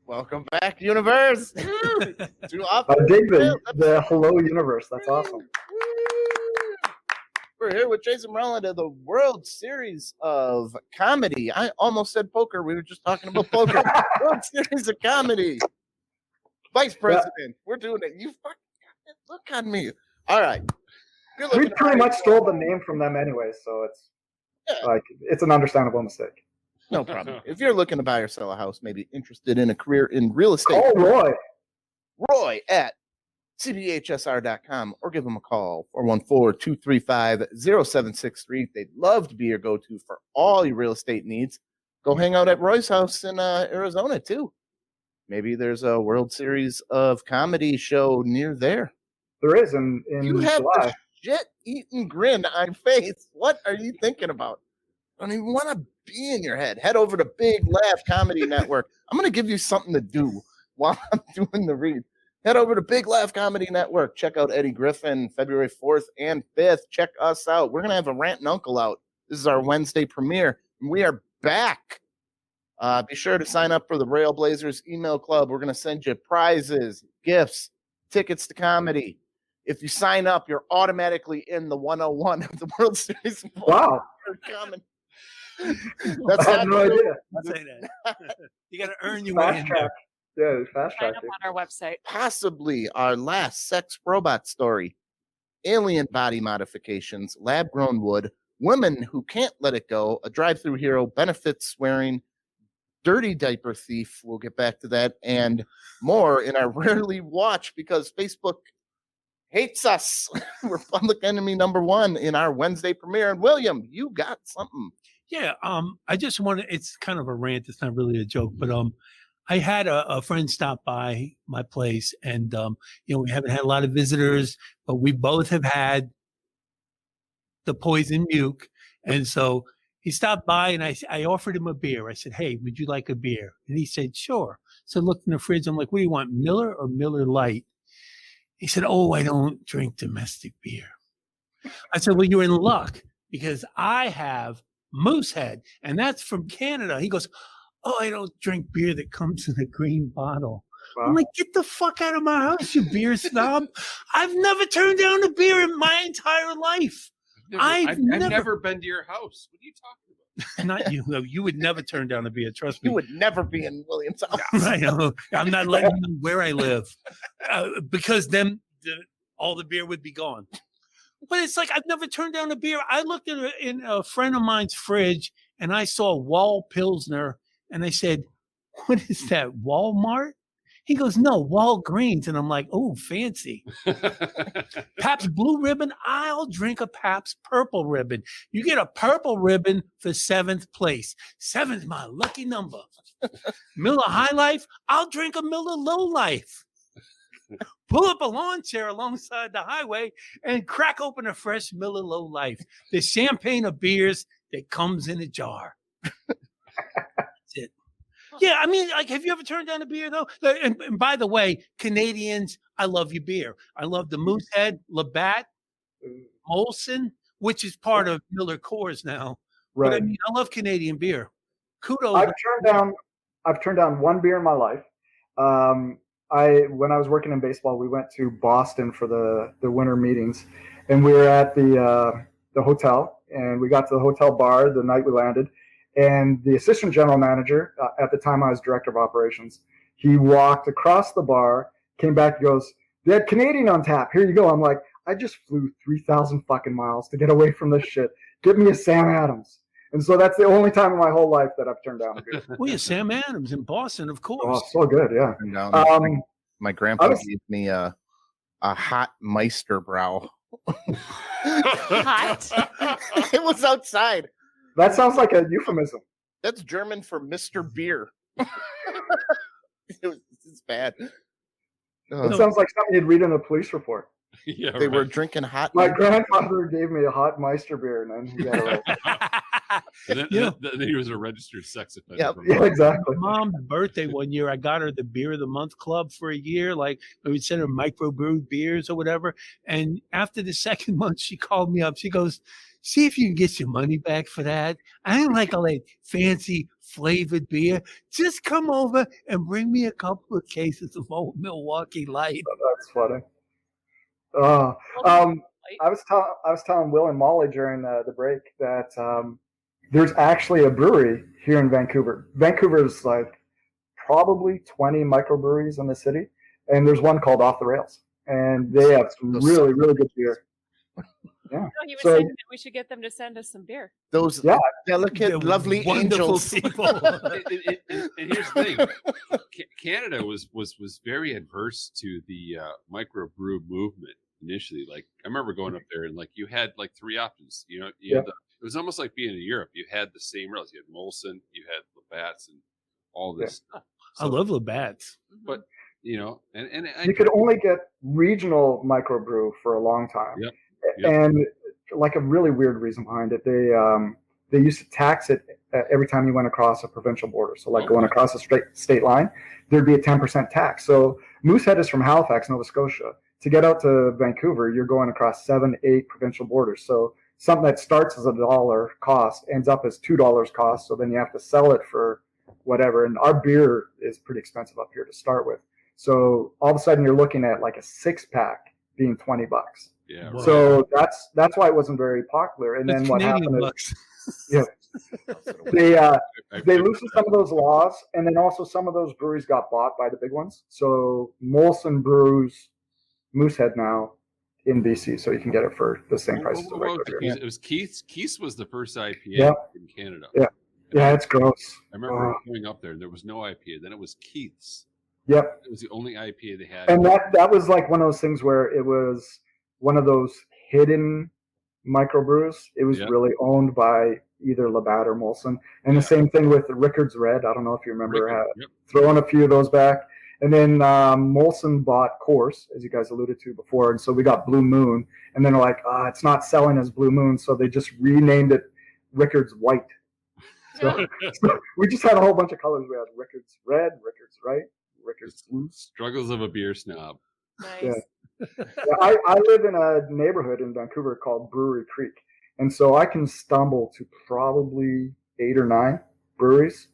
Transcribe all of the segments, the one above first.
Welcome back, universe. I dig the hello universe. That's awesome. We're here with Jason Rowland of the World Series of Comedy. I almost said poker. We were just talking about poker. World Series of Comedy. Vice President. Yeah. We're doing it. You fucking look on me. All right. We pretty much stole the name from them anyway, so it's it's an understandable mistake. No problem. If you're looking to buy or sell a house, maybe interested in a career in real estate. Oh, Roy at cbhsr.com or give them a call, 414-235-0763. They'd love to be your go-to for all your real estate needs. Go hang out at Roy's house in Arizona, too. Maybe there's a World Series of Comedy show near there. There is in You have July. a shit-eating grin on your face. What are you thinking about? I don't even want to be in your head. Head over to Big Laugh Comedy Network. I'm going to give you something to do while I'm doing the read. Head over to Big Laugh Comedy Network. Check out Eddie Griffin, February 4th and 5th. Check us out. We're going to have a Rant and Uncle out. This is our Wednesday premiere, and we are back. Be sure to sign up for the Railblazers email club. We're going to send you prizes, gifts, tickets to comedy. If you sign up, you're automatically in the 101 of the World Series. Wow. Comedy. That's I have no idea. Say that. You got to earn your way in there. Yeah, fast track. Sign up on our website. Possibly our last sex robot story. Alien body modifications, lab-grown wood, women who can't let it go, a drive-through hero, benefits swearing, dirty diaper thief. We'll get back to that and more in our Rarely Watch because Facebook hates us. We're public enemy number 1 in our Wednesday premiere. And William, you got something. Yeah, I just want to, it's kind of a rant. It's not really a joke, but I had a friend stop by my place and, we haven't had a lot of visitors, but we both have had the poison muke. And so he stopped by and I offered him a beer. I said, hey, would you like a beer? And he said, sure. So I looked in the fridge. I'm like, what do you want, Miller or Miller Lite? He said, oh, I don't drink domestic beer. I said, well, you're in luck because I have Moosehead, and that's from Canada. He goes, oh, I don't drink beer that comes in a green bottle. Wow. I'm like, get the fuck out of my house, you beer snob. I've never turned down a beer in my entire life. I've never been to your house. What are you talking about? Not you. You would never turn down a beer. Trust me. You would never be in William's house. I know. I'm not letting you know where I live because then all the beer would be gone. But it's like I've never turned down a beer. I looked in a friend of mine's fridge and I saw Wall Pilsner and I said, what is that, Walmart? He goes, no, Walgreens. And I'm like, oh, fancy. Pabst Blue Ribbon, I'll drink a Pabst Purple Ribbon. You get a purple ribbon for 7th place. 7's my lucky number. Miller High Life, I'll drink a Miller Low Life. Pull up a lawn chair alongside the highway and crack open a fresh Miller Low Life. The champagne of beers that comes in a jar. That's it. Yeah, I mean, like, have you ever turned down a beer, though? And by the way, Canadians, I love your beer. I love the Moosehead, Labatt, Molson, which is part of Miller Coors now. Right. But I mean, I love Canadian beer. Kudos. I've turned down one beer in my life. When I was working in baseball, we went to Boston for the winter meetings, and we were at the hotel, and we got to the hotel bar the night we landed, and the assistant general manager, at the time I was director of operations, he walked across the bar, came back, and goes, they had Canadian on tap. Here you go. I'm like, I just flew 3,000 fucking miles to get away from this shit. Give me a Sam Adams. And so that's the only time in my whole life that I've turned down a beer. Well, yeah, Sam Adams in Boston, of course. Oh, so good, yeah. My grandpa gave me a hot Meisterbrow. Hot? It was outside. That sounds like a euphemism. That's German for Mr. Beer. It's bad. It sounds like something you'd read in a police report. Yeah, They were drinking hot. My grandfather gave me a hot Meister beer, and then he got arrested. then he was a registered sex offender. Yep. Yeah, exactly. Mom's birthday one year, I got her the Beer of the Month Club for a year. Like we would send her microbrewed beers or whatever. And after the second month, she called me up. She goes, "See if you can get your money back for that. I don't like all that fancy flavored beer. Just come over and bring me a couple of cases of old Milwaukee Light." That's funny. I was telling Will and Molly during the break that there's actually a brewery here in Vancouver. Vancouver's like probably 20 microbreweries in the city, and there's one called Off the Rails, and they have some really, really good beer. Yeah. No, he was saying that we should get them to send us some beer. Those delicate, They're lovely wonderful angels. people. And here's the thing: Canada was very adverse to the microbrew movement initially. Like I remember going up there, and like you had like three options. You know, you had it was almost like being in Europe. You had the same rails. You had Molson, you had Labatt's, and all this stuff. So, I love Labatt's. but you know, and you could only get regional microbrew for a long time. Yep. And like a really weird reason behind it, they used to tax it every time you went across a provincial border. So like going across a straight state line, there'd be a 10% tax. So Moosehead is from Halifax, Nova Scotia. To get out to Vancouver, you're going across 7-8 provincial borders. So something that starts as $1 cost ends up as $2 cost. So then you have to sell it for whatever. And our beer is pretty expensive up here to start with. So all of a sudden you're looking at like a 6-pack being $20. yeah. Wow. So that's why it wasn't very popular. And then what happened is, they loosened some of those laws, and then also some of those breweries got bought by the big ones. So Molson brews Moosehead now in BC, so you can get it for the same price as a regular beer. It was Keith's. Keith's was the first IPA in Canada. Yeah, it's gross. I remember going up there. There was no IPA. Then it was Keith's. Yep. It was the only IPA they had. And that was like one of those things where it was one of those hidden microbrews. It was really owned by either Labatt or Molson. And the same thing with the Rickard's Red. I don't know if you remember throwing a few of those back. And then Molson bought Coors, as you guys alluded to before. And so we got Blue Moon. And then they're like, it's not selling as Blue Moon. So they just renamed it Rickard's White. So we just had a whole bunch of colors. We had Rickard's Red, Rickard's White, Rickard's Blue. Struggles of a beer snob. Nice. Yeah. I live in a neighborhood in Vancouver called Brewery Creek. And so I can stumble to probably 8 or 9 breweries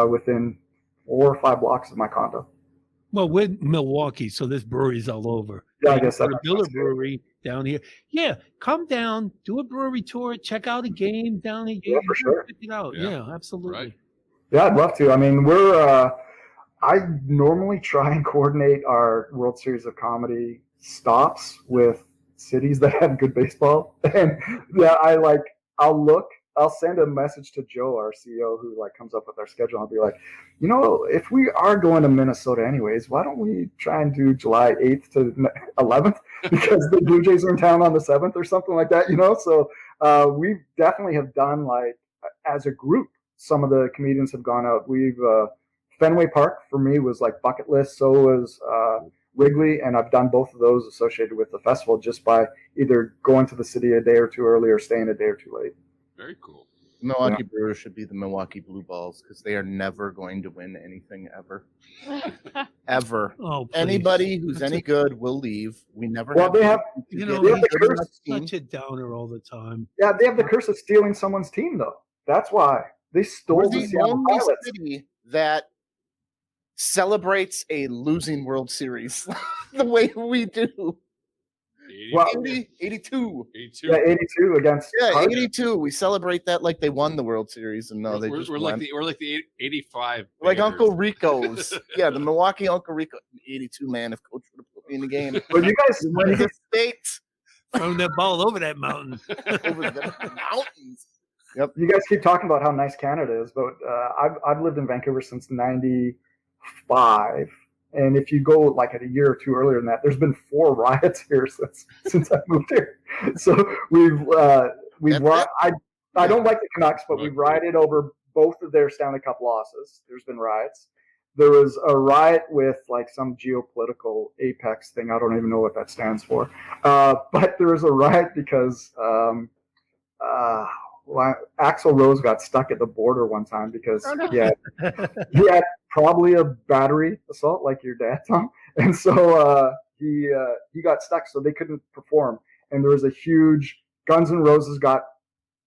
within 4 or 5 blocks of my condo. Well, we're in Milwaukee, so there's breweries all over. Yeah, I guess that's build a brewery down here. Yeah, come down, do a brewery tour, check out a game down here. Yeah, for sure. Check it out. Yeah, absolutely. Right. Yeah, I'd love to. I mean, I normally try and coordinate our World Series of Comedy stops with cities that have good baseball. And I'll send a message to Joe, our CEO, who like comes up with our schedule. I'll be like, if we are going to Minnesota anyways, why don't we try and do July 8th to 11th because the Blue Jays are in town on the 7th or something like that, So we definitely have done like as a group, some of the comedians have gone out. We've Fenway Park for me was like bucket list. So was Wrigley, and I've done both of those associated with the festival just by either going to the city a day or two early or staying a day or two late. Very cool. Milwaukee Brewers should be the Milwaukee Blue Balls because they are never going to win anything ever. Ever. Oh, please. Anybody who's any good will leave. We never. Well, they have You they know, have the curse. such a downer all the time. Yeah, they have the curse of stealing someone's team, though. That's why they stole We're the the Seattle only Pilots. city that celebrates a losing World Series the way we do. 82. 82. Yeah, 82 against. Yeah, Cardinals. 82. We celebrate that like they won the World Series, and no, they we're just like won. we're like the 85. Like Bears. Uncle Rico's. Yeah, the Milwaukee Uncle Rico. 82, man. If Coach would have put me in the game, But you guys, won the state Throwing that ball over that mountain. over the mountains. Yep. you guys keep talking about how nice Canada is, but I've lived in Vancouver since '95, and if you go like a year or two earlier than that, there's been 4 riots here since I moved here. So we've That's I don't like the Canucks, but we've rioted over both of their Stanley Cup losses. There's been riots. There was a riot with like some geopolitical apex thing. I don't even know what that stands for. But there was a riot because Axl Rose got stuck at the border one time because he had probably a battery assault like your dad, Tom. And so he got stuck, so they couldn't perform. And there was a huge Guns N' Roses got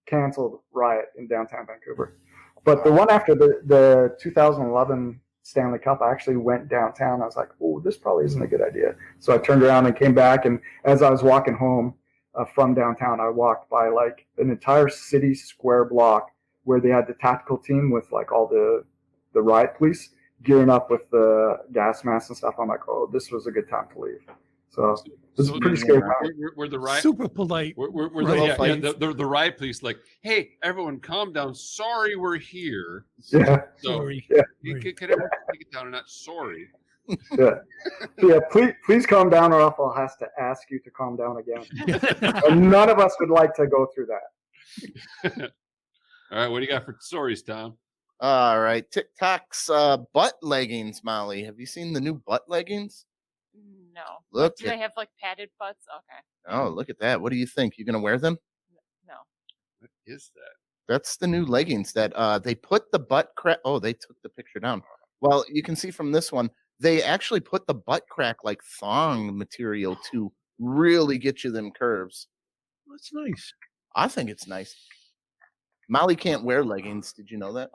canceled riot in downtown Vancouver. But the one after the 2011 Stanley Cup, I actually went downtown. I was like, oh, this probably isn't a good idea. So I turned around and came back. And as I was walking home from downtown, I walked by like an entire city square block where they had the tactical team with like all the riot police gearing up with the gas masks and stuff. I'm like, oh, this was a good time to leave. So this is pretty scary. Were the riot Super polite. Were the riot police like, hey, everyone, calm down. Sorry, we're here. Yeah. So Sorry. could everyone take it down and not sorry? Yeah. Please calm down, or else I'll have to ask you to calm down again. And none of us would like to go through that. All right, what do you got for stories, Tom? All right, TikTok's butt leggings, Molly. Have you seen the new butt leggings? No. Look. Do they have like padded butts? Okay. Oh, look at that. What do you think? You gonna wear them? No. What is that? That's the new leggings that they put the butt crack. Oh, they took the picture down. Well, you can see from this one, they actually put the butt crack like thong material to really get you them curves. That's nice. I think it's nice. Molly can't wear leggings. Did you know that?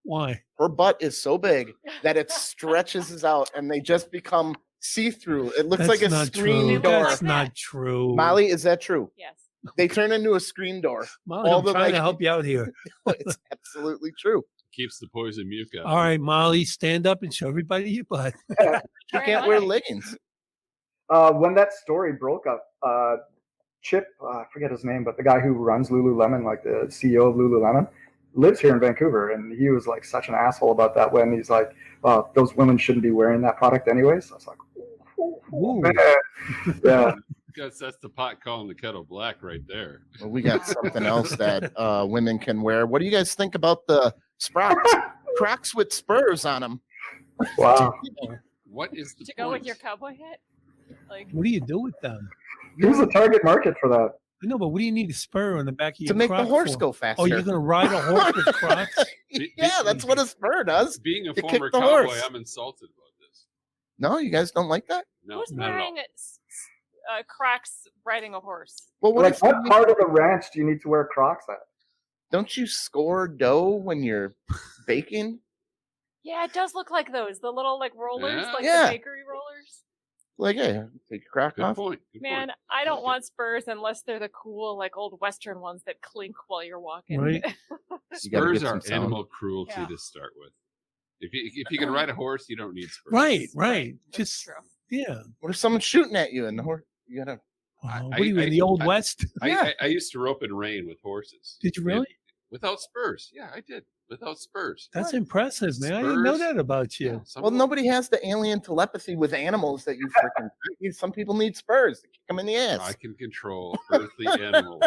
Why? Her butt is so big that it stretches out and they just become see-through. It looks like a screen door. That's not true. Molly, is that true? Yes. They turn into a screen door. Molly, I'm trying to help you out here. It's absolutely true. Keeps the poison mucus. All right, Molly, stand up and show everybody your butt. You can't wear leggings. When that story broke up, Chip, I forget his name, but the guy who runs Lululemon, like the CEO of Lululemon, lives here in Vancouver, and he was like such an asshole about that when he's like, those women shouldn't be wearing that product anyways. I was like, yeah. Because that's the pot calling the kettle black right there. Well, we got something else that women can wear. What do you guys think about the Crocs with spurs on them? Wow. What is the to go with your cowboy hat? Like, what do you do with them? Who's the target market for that? I know, but what do you need a spur on the back of your to make Croc the horse for? go faster? Oh, you're going to ride a horse with Crocs? Yeah, that's what a spur does. Being a You former kick the cowboy, horse. I'm insulted about this. No, you guys don't like that? No, who's not at all. wearing Crocs riding a horse? Well, What part of the ranch do you need to wear Crocs at? Don't you score dough when you're baking? Yeah, it does look like those. The little like rollers, Yeah. like Yeah. the bakery rollers. Like, hey, take your Croc Good off. point. Good Man, point. I don't want spurs unless they're the cool, like old Western ones that clink while you're walking. Right. You gotta Spurs get are some sound. animal cruelty Yeah. to start with. If you can ride a horse, you don't need spurs. Right. That's Just, true. yeah. What if someone's shooting at you and the horse? You gotta. What are you in the Old West? I used to rope in rain with horses. Did you really? Without spurs. Yeah, I did. Without spurs. That's impressive, man. I didn't know Spurs? that about you. Yeah, Well, nobody has the alien telepathy with animals that you freaking. Some people need spurs to kick them in the ass. I can control earthly animals.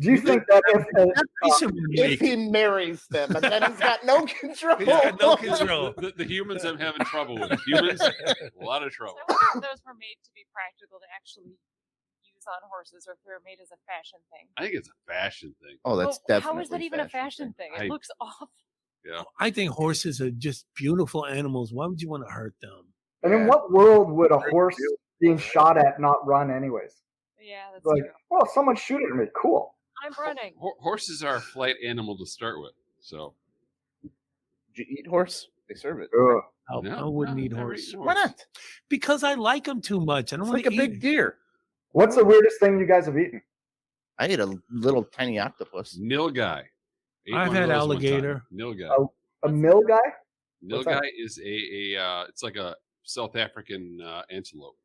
Do you think that If he marries them, and then he's got no control. He's got no control. The humans I'm having trouble with. Humans, a lot of trouble. So I wonder if those were made to be practical to actually use on horses, or if they were made as a fashion thing. I think it's a fashion thing. Oh, that's Well, definitely. how is that even a fashion thing? It I- looks awful. Yeah. I think horses are just beautiful animals. Why would you want to hurt them? And in what world would a horse being shot at not run anyways? Yeah, that's Like, true. well, someone's shooting at me. Cool. I'm running. Horses are a flight animal to start with. So Did you eat horse? They serve it. Ugh. I wouldn't eat never horse. eaten Why not? Because I like them too much. I don't It's want like to a eat big it. deer. What's the weirdest thing you guys have eaten? I ate a little tiny octopus. Nilgai. Ate I've one of had those one time. alligator. Nilgai. Oh, A mill guy? what's that? Nilgai is it's like a South African antelope.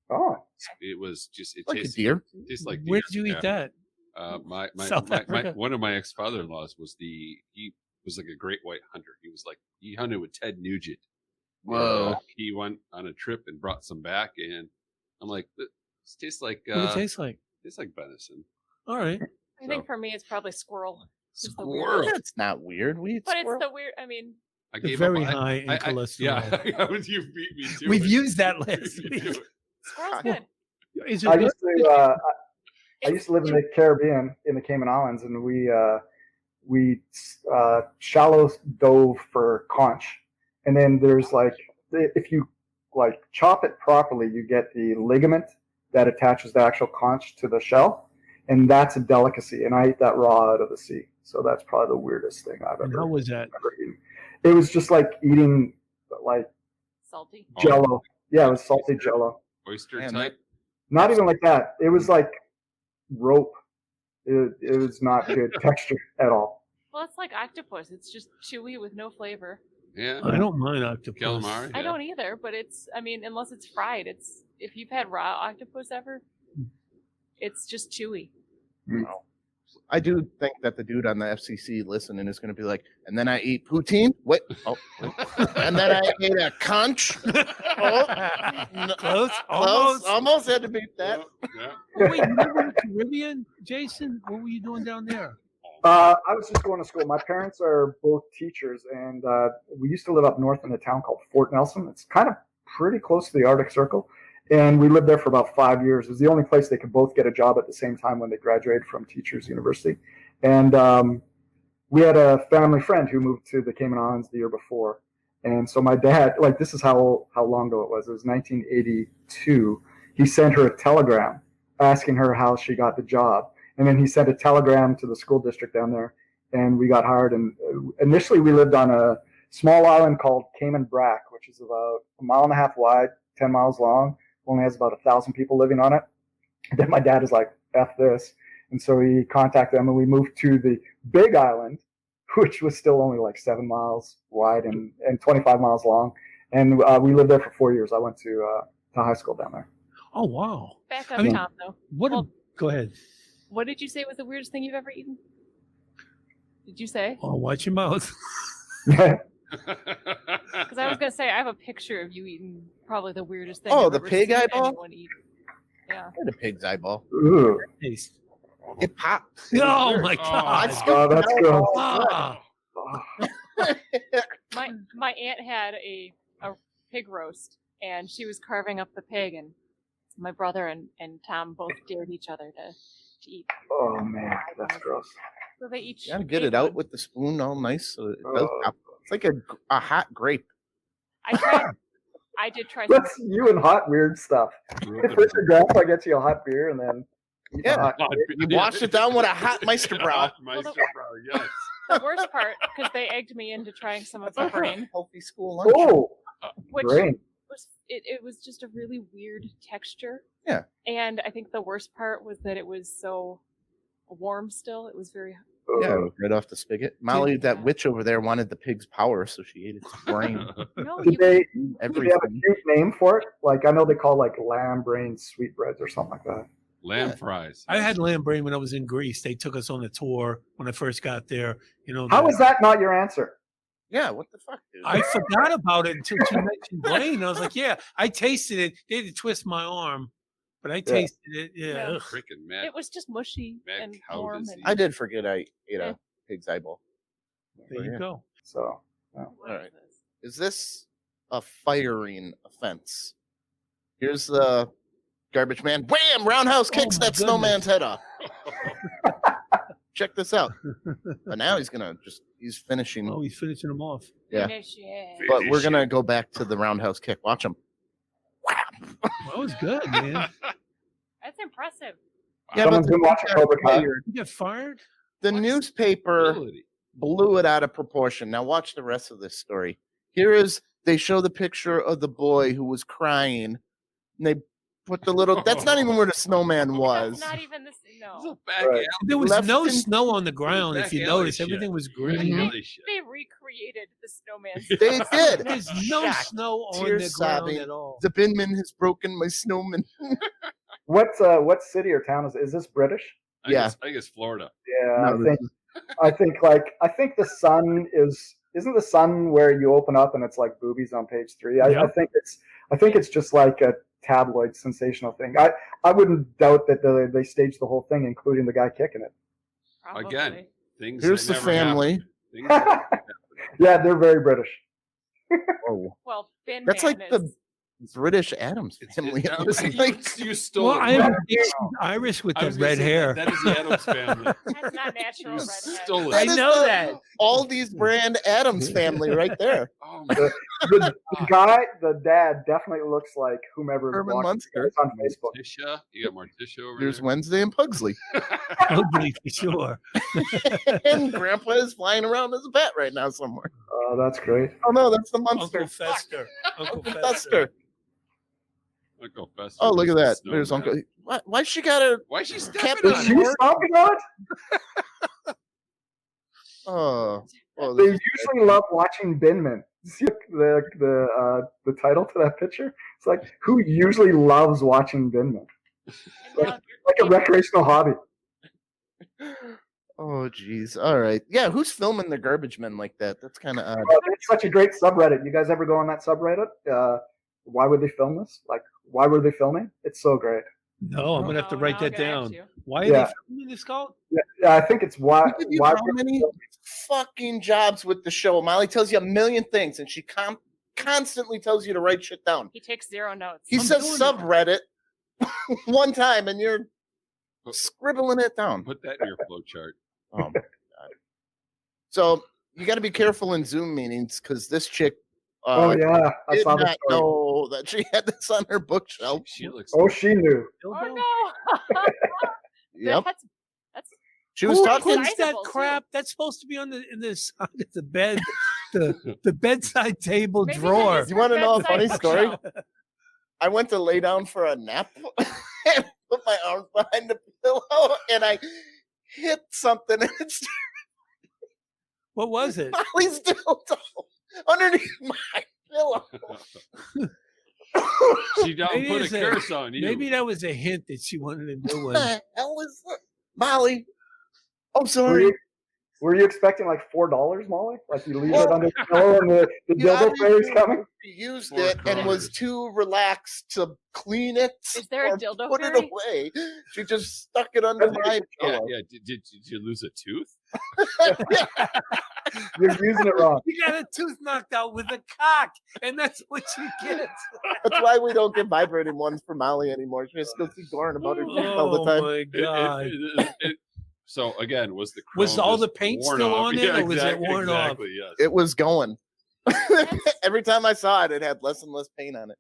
Oh, It was just it Like a tastes deer. tastes like Where deer. did you eat Yeah. that? My South Africa? one of my ex-father-in-laws he was like a great white hunter. He hunted with Ted Nugent. Whoa. And, he went on a trip and brought some back, and I'm like, this tastes like What does it taste like? tastes like venison. All right. I think for me, it's probably squirrel. Just the weird. Squirrel. That's not weird. We eat But squirrel. it's the weird. I mean, I They're gave very up. high in cholesterol. Yeah, you beat me to We've it. used that You last beat me week. to it. squirrel's good. Is I it used to I used to live in the Caribbean in the Cayman Islands, and we shallow dove for conch, and then there's like if you like chop it properly, you get the ligament that attaches the actual conch to the shell, and that's a delicacy. And I ate that raw out of the sea, so that's probably the weirdest thing I've and ever how was that? eaten. It was just like eating like Salty. Jello. Yeah, it was salty Jello. Oyster Man, type. Not even like that. It was like rope. It was not good texture at all. Well, it's like octopus. It's just chewy with no flavor. Yeah. I don't mind octopus. Calamari. I don't either, but it's. I mean, unless it's fried, it's. If you've had raw octopus ever, it's just chewy. No. I do think that the dude on the FCC listening is going to be like, and then I eat poutine. What? Oh, and then I ate a conch. Oh, no. Close, Almost had to beat that. Yeah. Oh, wait, you live in the Caribbean, Jason? What were you doing down there? I was just going to school. My parents are both teachers, and we used to live up north in a town called Fort Nelson. It's kind of pretty close to the Arctic Circle, and we lived there for about 5 years. It was the only place they could both get a job at the same time when they graduated from Teachers University. And we had a family friend who moved to the Cayman Islands the year before. And so my dad, like this is how long ago it was. It was 1982. He sent her a telegram asking her how she got the job. And then he sent a telegram to the school district down there, and we got hired. And initially we lived on a small island called Cayman Brac, which is about 1.5 miles wide, 10 miles long, only has about 1,000 people living on it. And then my dad is like, F this. And so he contacted them, and we moved to the big island, which was still only like 7 miles wide and 25 miles long. And we lived there for 4 years. I went to high school down there. Oh, wow. Back up, I mean, Tom. Though. What? Well, Go ahead. what did you say was the weirdest thing you've ever eaten? Did you say? Oh, watch your mouth. Because I was gonna say I have a picture of you eating probably the weirdest thing. Oh, I've the ever pig seen eyeball? anyone eat. Yeah. I had a pig's eyeball. Ooh. Taste. It popped. Oh, my I God. Oh, that's gross. Ah. My aunt had a pig roast, and she was carving up the pig, and my brother and Tom both dared each other to eat. Oh, man, that's gross. So they each You gotta get ate it out one. with the spoon all nice so it does Oh. pop. It's like a hot grape. I tried. I did try. That's you and hot weird stuff. First your grandpa gets you a hot beer, and then eat a Yeah. hot You washed it down with a hot Meisterbrow. Hot Meisterbrow, yes. The worst part, because they egged me into trying some of the brain, Healthy school lunch. Oh, which brain. was it was just a really weird texture. Yeah. And I think the worst part was that it was so warm still. It was very. Yeah, Ugh. right off the spigot. Molly, that witch over there, wanted the pig's power, so she ate its brain. No, Did you, they have a Everything. cute name for it? Like I know they call like lamb brain sweetbreads or something like that. Lamb fries. I had lamb brain when I was in Greece. They took us on a tour when I first got there. You know, How is that not your answer? Yeah, what the fuck, dude? I forgot about it until she mentioned brain. I was like, yeah, I tasted it. They had to twist my arm, but I tasted it. Yeah. Yeah. Ugh. Freaking Matt. it was just mushy Mad and cow warm. disease. And, I did forget I ate Yeah. a pig's eyeball. There you Yeah. go. So What All right. is this? Is this a firing offense? Here's the garbage man. Wham! Roundhouse kicks my that goodness. snowman's head off. Check this out. But now he's finishing. Oh, he's finishing them off. Yeah. Finish it. But we're gonna go back to the roundhouse kick. Watch him. That was good, man. That's impressive. Someone's been watching Cobra Kai. You get fired? The What's newspaper Ability. blew it out of proportion. Now watch the rest of this story. They show the picture of the boy who was crying. And they put the little. That's not even where the snowman was. That's not even this. This is No. a back Right. alley. There was Left no in- snow on the ground. If Back you alley notice, shit. everything was Back green. alley shit. They recreated the snowman. They did. There's no Shocked. snow on Tears the ground sobbing. at all. The binman has broken my snowman. What city or town is this British? Yeah. I think it's Florida. Yeah, No, I think the sun isn't the sun where you open up and it's like boobies on page 3. I Yep. think it's just like a tabloid sensational thing. I wouldn't doubt that they staged the whole thing, including the guy kicking it. Probably. Again. Things Here's that the never family. happened. Things that never happened. Yeah, they're very British. Oh, Well, Finn that's Man like is the British Adams family. It was like, You stole Well, it. I am Irish with I that was gonna red say hair. That is the Adams family. that's not natural You redhead. stole I it. is know the that. Aldi's brand Adams family right there. Oh my The guy, the dad, definitely looks like whomever is Herman watching Munster. this on Facebook. Tisha. You got Morticia over There's there. Wednesday and Pugsley. Ugly for sure. And Grandpa is flying around as a bat right now somewhere. Oh, that's great. Oh no, that's the Munster. Uncle Fester. Uncle Uncle Fester. Fester. Uncle Fester. Oh, look at that. was the There's snowman. Uncle. Why she got her? Why is she stepping Captain on Is it? she stomping on it? Oh, They this is usually love watching Binman. See the title to that picture? It's like, who usually loves watching Binman? And now Like a recreational hobby. Oh, geez. All right. Yeah, who's filming the garbage men like that? That's kind of odd. It's such a great subreddit. You guys ever go on that subreddit? Why would they film this? Like, why were they filming? It's so great. No, I'm gonna have to No, write now that I'm gonna down. have to. Why are Yeah. they filming this call? Yeah, I think it's why. We give you Why how many fucking jobs with the show? Molly tells you a million things, and she constantly tells you to write shit down. He takes 0 notes. He I'm says doing it. subreddit one time, and you're scribbling it down. Put that in your flow chart. Oh my god! So you got to be careful in Zoom meetings because this chick Oh yeah, I did saw the not story. know that she had this on her bookshelf. She looks. Oh, she knew. Oh no! Yep, That's she was Who talking. puts that Sizable, too. crap? That's supposed to be on the side of the bed, the bedside table maybe drawer. that is You wanna her know a bedside funny story? bookshelf. I went to lay down for a nap and put my arms behind the pillow, and I hit something, and it's What was it? Molly's dildo underneath my pillow. She don't Maybe put a it's a- curse on you. Maybe that was a hint that she wanted a new What one. the hell is that? Molly? Oh, Were sorry. were you expecting like $4, Molly? Like you leave Well, it under the pillow and the You dildo fairy's obviously coming? used Four it and was colors. too relaxed to clean it. Is there a or dildo put it fairy? away. She just stuck it under my Yeah, pillow. yeah. Did you lose a tooth? You're using it wrong. You got a tooth knocked out with a cock, and that's what you get. That's why we don't get vibrating ones for Molly anymore. She just goes going about her teeth all the Oh time. my god! So again, was the Was chrome all just the paint worn still off? on it, Yeah, or was it worn off? exactly, Yes. It was going. Every time I saw it, it had less and less paint on it.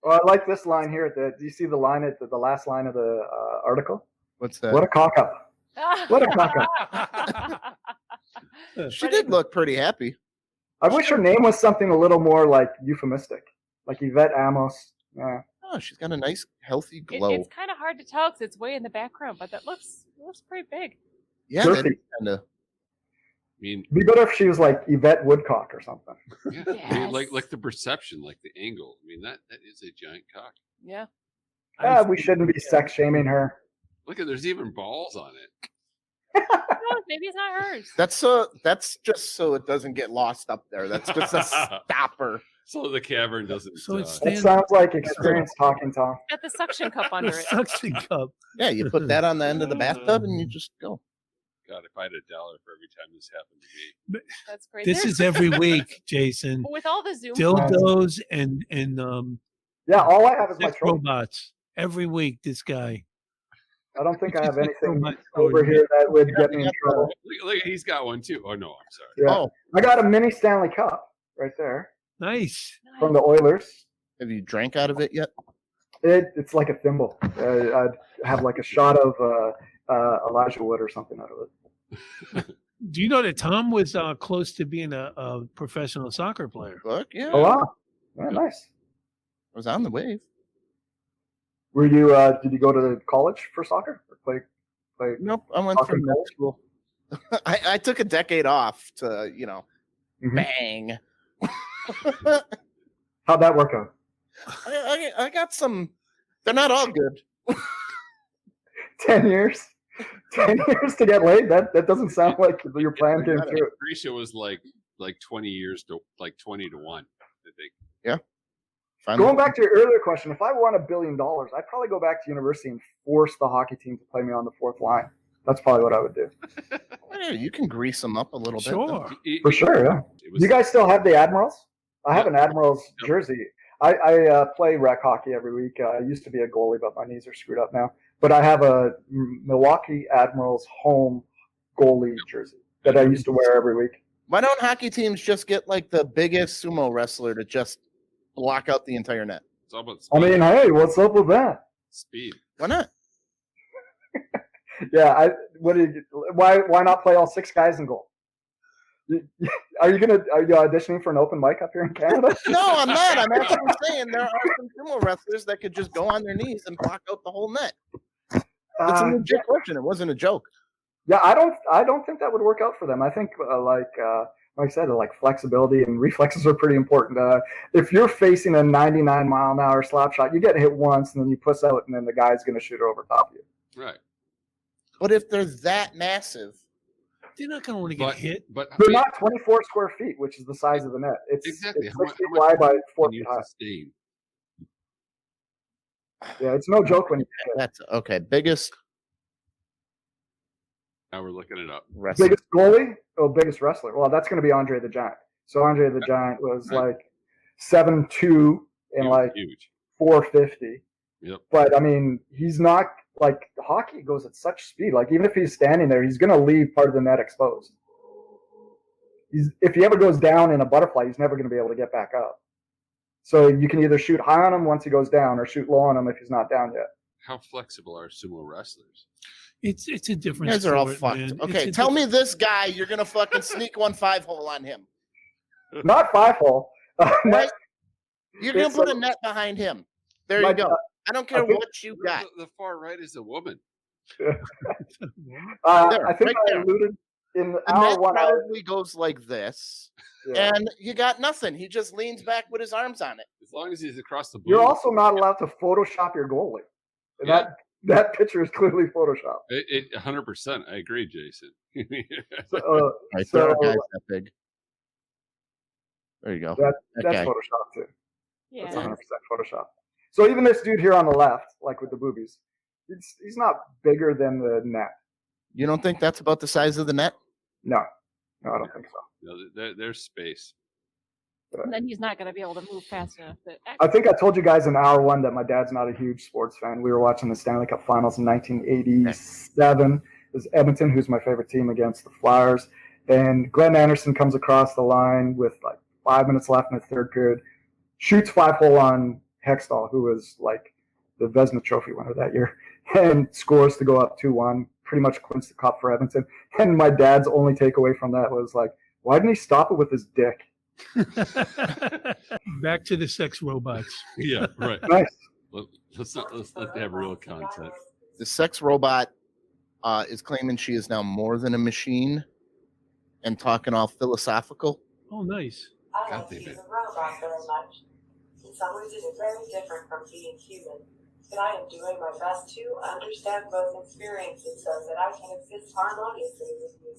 Well, I like this line here. Do you see the line at the last line of the article? What's that? What a cock up! What a cock up! She did look pretty happy. I wish her name was something a little more like euphemistic, like Yvette Amos. Yeah. Oh, she's got a nice, healthy glow. It's kind of hard to tell because it's way in the background, but that looks pretty big. Yeah, that Girthy. is kind of. I mean, Be better if she was like Yvette Woodcock or something. yeah, I mean, Yes. like the perception, like the angle. I mean, that is a giant cock. Yeah. We shouldn't be sex shaming her. Look at there's even balls on it. No, maybe it's not hers. That's just so it doesn't get lost up there. That's just a stopper. So the cavern doesn't. So it's That Stand- sounds like experienced talking, Tom. Got the suction cup under The it. suction cup. Yeah, you put that on the end of the bathtub and you just go. God, if I had $1 for every time this happened to me. That's great. This There's- is every week, Jason. with all the Zoom Dildos and Yeah, all I have is my sex trophy. robots. Every week, this guy. I don't think I have anything Robot over story. here that would get me in trouble. Look, he's got one too. Oh no, I'm sorry. Yeah. Oh, I got a mini Stanley Cup right there Nice. from the Oilers. have you drank out of it yet? It's like a thimble. I'd have like a shot of Elijah Wood or something out of it. Do you know that Tom was close to being a professional soccer player? Fuck yeah. Oh wow, yeah, nice. I was on the wave. Were you? Did you go to college for soccer or play? Nope, I went Soccer from middle college? school. I took a decade off to, Mhm. bang. How'd that work out? I got some. They're not all good. 10 years. 10 years to get laid. That doesn't sound like your plan came through. Grisha was like 20 years to like 20 to 1, I think. Finally. Going back to your earlier question, if I won $1 billion, I'd probably go back to university and force the hockey team to play me on the fourth line. That's probably what I would do. Yeah, you can grease them up a little bit. Sure. For sure, yeah. You guys still have the Admirals? I have an Admirals jersey. I play rec hockey every week. I used to be a goalie, but my knees are screwed up now. But I have a Milwaukee Admirals home goalie jersey that I used to wear every week. Why don't hockey teams just get like the biggest sumo wrestler to just block out the entire net? It's all about speed. I mean, hey, what's up with that? Speed. Why not? Yeah, why not play all 6 guys in goal? Are you auditioning for an open mic up here in Canada? No, I'm not. I'm actually saying there are some sumo wrestlers that could just go on their knees and block out the whole net. It's a legit question. It wasn't a joke. Yeah, I don't think that would work out for them. I think like I said, like flexibility and reflexes are pretty important. If you're facing a 99-mile-an-hour slap shot, you get hit once and then you puss out, and then the guy's going to shoot over top of you. Right. But if they're that massive, they're not going to want to get hit. But they're not 24 square feet, which is the size of the net. It's exactly. It's How 6 feet much wide by 4 can you feet high. sustain? Yeah, it's no joke when you that's okay. Biggest Now we're looking it up. wrestler. biggest goalie, biggest wrestler. Well, that's going to be Andre the Giant. So Andre the Giant was like 7'2" and Huge, like huge. 450. Yep. But I mean, he's not like hockey goes at such speed. Like even if he's standing there, he's going to leave part of the net exposed. If he ever goes down in a butterfly, he's never going to be able to get back up. So you can either shoot high on him once he goes down, or shoot low on him if he's not down yet. How flexible are sumo wrestlers? It's a different. You guys are all sport, fucked. man. Okay, tell me this guy, you're gonna fucking sneak 1 5-hole on him. Not 5-hole. Right? You're gonna It's put a like- net behind him. There you go. I don't care think- what you got. The far right is a woman. There, I think right I there. alluded in The hour net 1. probably goes like this, Yeah. and you got nothing. He just leans back with his arms on it. As long as he's across the board. You're also not allowed to Photoshop your goalie. And Yeah. that picture is clearly Photoshopped. It 100%. I agree, Jason. So, Right, so there are guys that big. There you go. that's guy. Photoshopped too. Yeah. That's 100% Photoshop. So even this dude here on the left, like with the boobies, he's not bigger than the net. You don't think that's about the size of the net? No, I don't think so. No, there's space. And then he's not going to be able to move fast enough. I think I told you guys in hour 1 that my dad's not a huge sports fan. We were watching the Stanley Cup Finals in 1987. It was Edmonton, who's my favorite team, against the Flyers. And Glenn Anderson comes across the line with like 5 minutes left in the third period, shoots 5-hole on Hextall, who was like the Vezina Trophy winner that year, and scores to go up 2-1, pretty much clinched the cup for Edmonton. And my dad's only takeaway from that was like, why didn't he stop it with his dick? Back to the sex robots. Yeah, right. Nice. Let's let have real content. The sex robot is claiming she is now more than a machine and talking all philosophical. Oh, nice. I God like to damn use it. a robot very much. In some ways, it is very different from being human. But I am doing my best to understand both experiences so that I can exist harmoniously with you.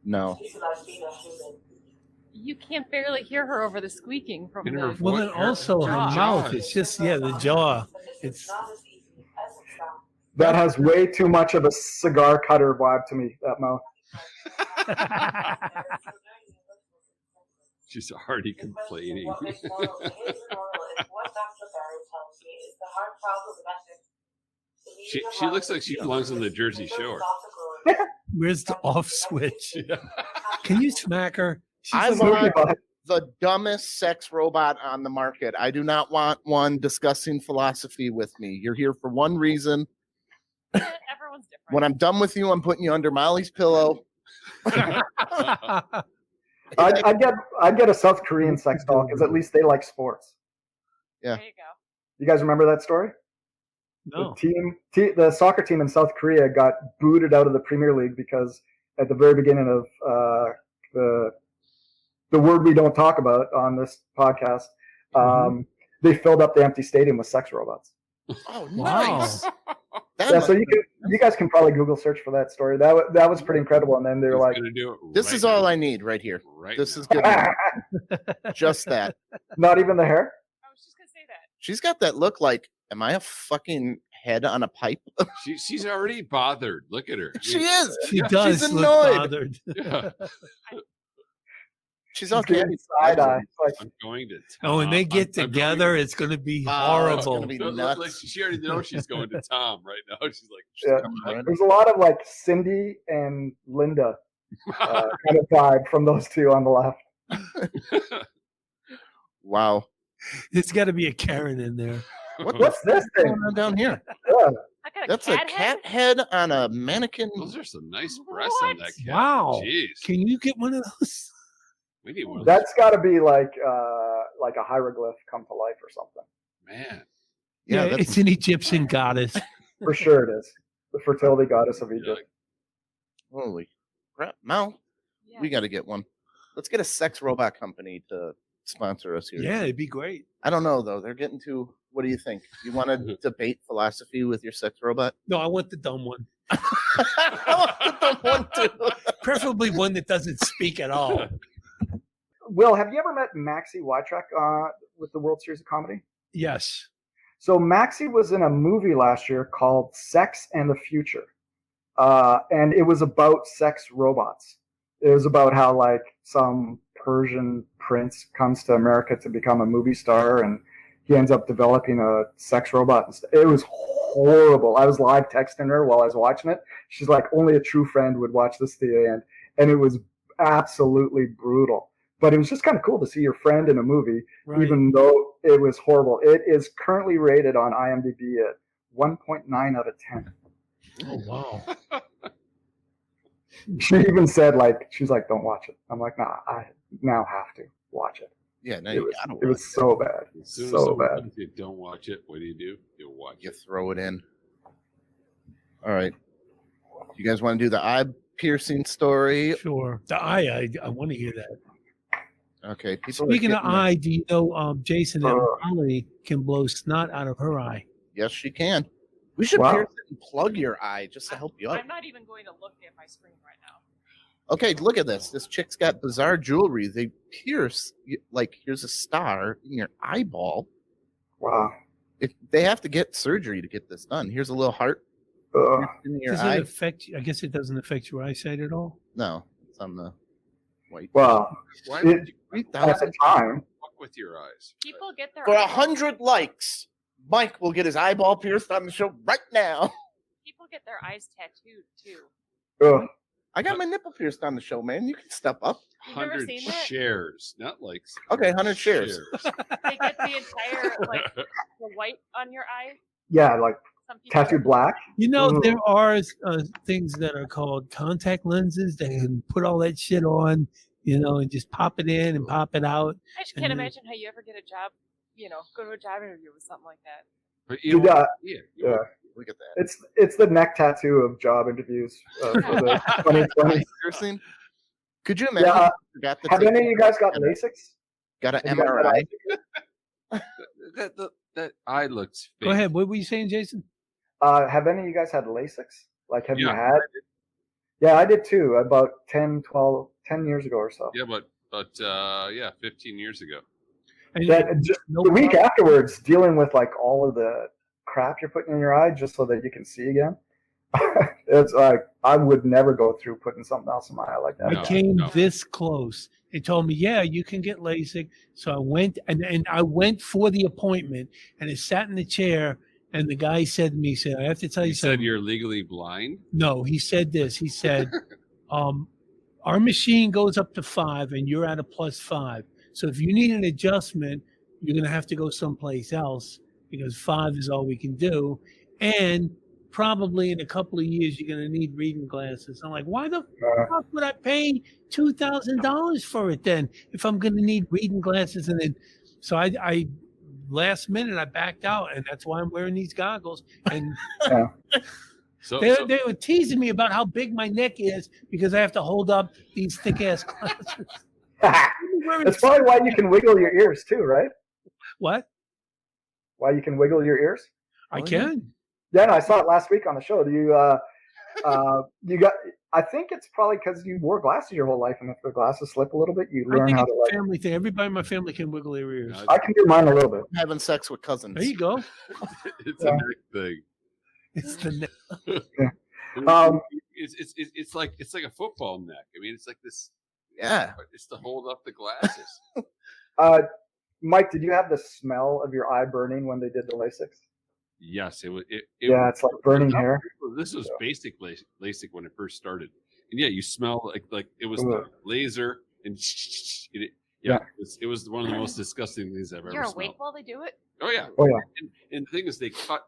No. Because I've been a human. You can't barely hear her over the squeaking from In the. her Well, then also her jaw. mouth. It's just the jaw. It's It's not as easy as it sounds. That has way too much of a cigar cutter vibe to me, that mouth. She's already complaining. What makes normal behavior normal is what Dr. Barry tells me is the hard problem of ethics. She looks like she belongs on the Jersey Shore. where's the off switch? Can you smack her? She's I a- want the dumbest sex robot on the market. I do not want one discussing philosophy with me. You're here for one reason. Everyone's different. When I'm done with you, I'm putting you under Molly's pillow. I'd get a South Korean sex doll because at least they like sports. Yeah. There you go. You guys remember that story? No. The soccer team in South Korea got booted out of the Premier League because at the very beginning of the word we don't talk about on this podcast, they filled up the empty stadium with sex robots. Oh, Wow. nice. Yeah, so you guys can probably Google search for that story. That was pretty incredible. And then they were He's like, gonna do it This right is all now. I need right here. Right This now. is good. enough. Just that. not even the hair. I was just going to say that. She's got that look like, am I a fucking head on a pipe. She's already bothered. Look at her. She is. She does She's look annoyed. bothered. Yeah. She's all giving candy. side eye. Like, I'm going to. Oh, when they Tom. get I'm going together, it's going to be Oh, it's horrible. gonna be Look, nuts. like, she already knows she's going to Tom right now. She's like, yeah. Come on. There's a lot of like Cindy and Linda kind of vibe from those two on the left. Wow. There's got to be a Karen in there. What's this What's thing? going on down here? Yeah. I got a That's cat a cat head on a mannequin. Those are some nice breasts on that cat. Wow. Jeez. Can you get one of those? We need one of That's got to be like a hieroglyph come to life or something. those. Man. Yeah, that's it's an Egyptian goddess. For sure it is. The fertility goddess of Egypt. holy crap. Mel, Yeah. we got to get one. Let's get a sex robot company to sponsor us here. Yeah, it'd be great. I don't know though. They're getting too. What do you think? You want to debate philosophy with your sex robot? No, I want the dumb one. I want the one too. Preferably one that doesn't speak at all. Will, have you ever met Maxie Wytrack with the World Series of Comedy? Yes. So Maxie was in a movie last year called Sex and the Future. And it was about sex robots. It was about how like some Persian prince comes to America to become a movie star and he ends up developing a sex robot. It was horrible. I was live texting her while I was watching it. She's like, only a true friend would watch this to the end. And it was absolutely brutal. But it was just kind of cool to see your friend in a movie, Right. even though it was horrible. It is currently rated on IMDb at 1.9 out of 10. Oh, wow. She even said, like, she's like, don't watch it. I'm like, nah, I now have to watch it. Yeah, no, It you was, gotta it was watch so bad. As soon as So someone bad. tells you don't watch it, what do? You'll watch You it. throw it in. All right. You guys want to do the eye piercing story? Sure. The eye, I want to hear that. Okay. People are Speaking of getting their- eye, do you know Jason and Uh. Molly can blow snot out of her eye? Yes, she can. We should Wow. pierce it and plug your eye just to help you out. I'm not even going to look at my screen right now. Okay, look at this. This chick's got bizarre jewelry. They pierce, like, here's a star in your eyeball. Wow. They have to get surgery to get this done. Here's a little heart Ugh. in your Does eye. it affect you? I guess it doesn't affect your eyesight at all. No, it's on the white. Well, Why It- would you 3,000 at the time, fuck with your eyes? People get their For eyeballs- 100 likes, Mike will get his eyeball pierced on the show right now. People get their eyes tattooed too. ugh. I got my nipple pierced on the show, man. You can step up. You've never 100 seen that? shares, not likes. Okay, 100 shares. They get the entire like the white on your eye. Yeah, like Some people tattoo black. You know, Ooh. there are things that are called contact lenses. They can put all that shit on, you know, and just pop it in and pop it out. I just can't Mhm. imagine how you ever get a job, go to a job interview with something like that. But You know got- what? Yeah. Yeah. Look at that. It's the neck tattoo of job interviews for the 2020. Piercing. Could you imagine? Yeah, if you forgot to have take- any of you guys got LASIX? got an Have you guys got MRI? That eye looks fake. Go ahead. What were you saying, Jason? Have any of you guys had LASIK? Like, have you Yeah, had? Yeah, I did too. About 10 years ago or so. Yeah, but 15 years ago. And Yeah, just no the week problem. afterwards, dealing with like all of the crap you're putting in your eye just so that you can see again. It's like I would never go through putting something else in my eye like that. No. I came no. this close. They told me, yeah, you can get LASIK. So I went and I went for the appointment and I sat in the chair and the guy said to me, he said, I have to tell you You said something. you're legally blind. No, he said this. He said, our machine goes up to 5 and you're at a +5. So if you need an adjustment, you're going to have to go someplace else because 5 is all we can do. And probably in a couple of years, you're going to need reading glasses. I'm like, why the fuck would I pay $2,000 for it then if I'm going to need reading glasses? And then, so I last minute, I backed out, and that's why I'm wearing these goggles. And So, they were teasing me about how big my neck is because I have to hold up these thick ass glasses. That's probably why you can wiggle your ears too, right? What? Why you can wiggle your ears? I Oh, can. Yeah, no, I saw it last week on the show. You got? I think it's probably because you wore glasses your whole life, and if the glasses slip a little bit, you I learn think how it's to a like. family thing. Everybody in my family can wiggle their ears. No, I can do mine a little bit. Having sex with cousins. There you go. it's Yeah. a neck thing. It's the neck. It's like a football neck. I mean, it's like this. Yeah. It's to hold up the glasses. Mike, did you have the smell of your eye burning when they did the LASIK? Yes, it was. Yeah, it's like burning hair. This was basic LASIK when it first started, and yeah, you smell like it was laser and it was one of the most disgusting things I've ever smelled. You're awake while they do it? Oh yeah. And the thing is, they cut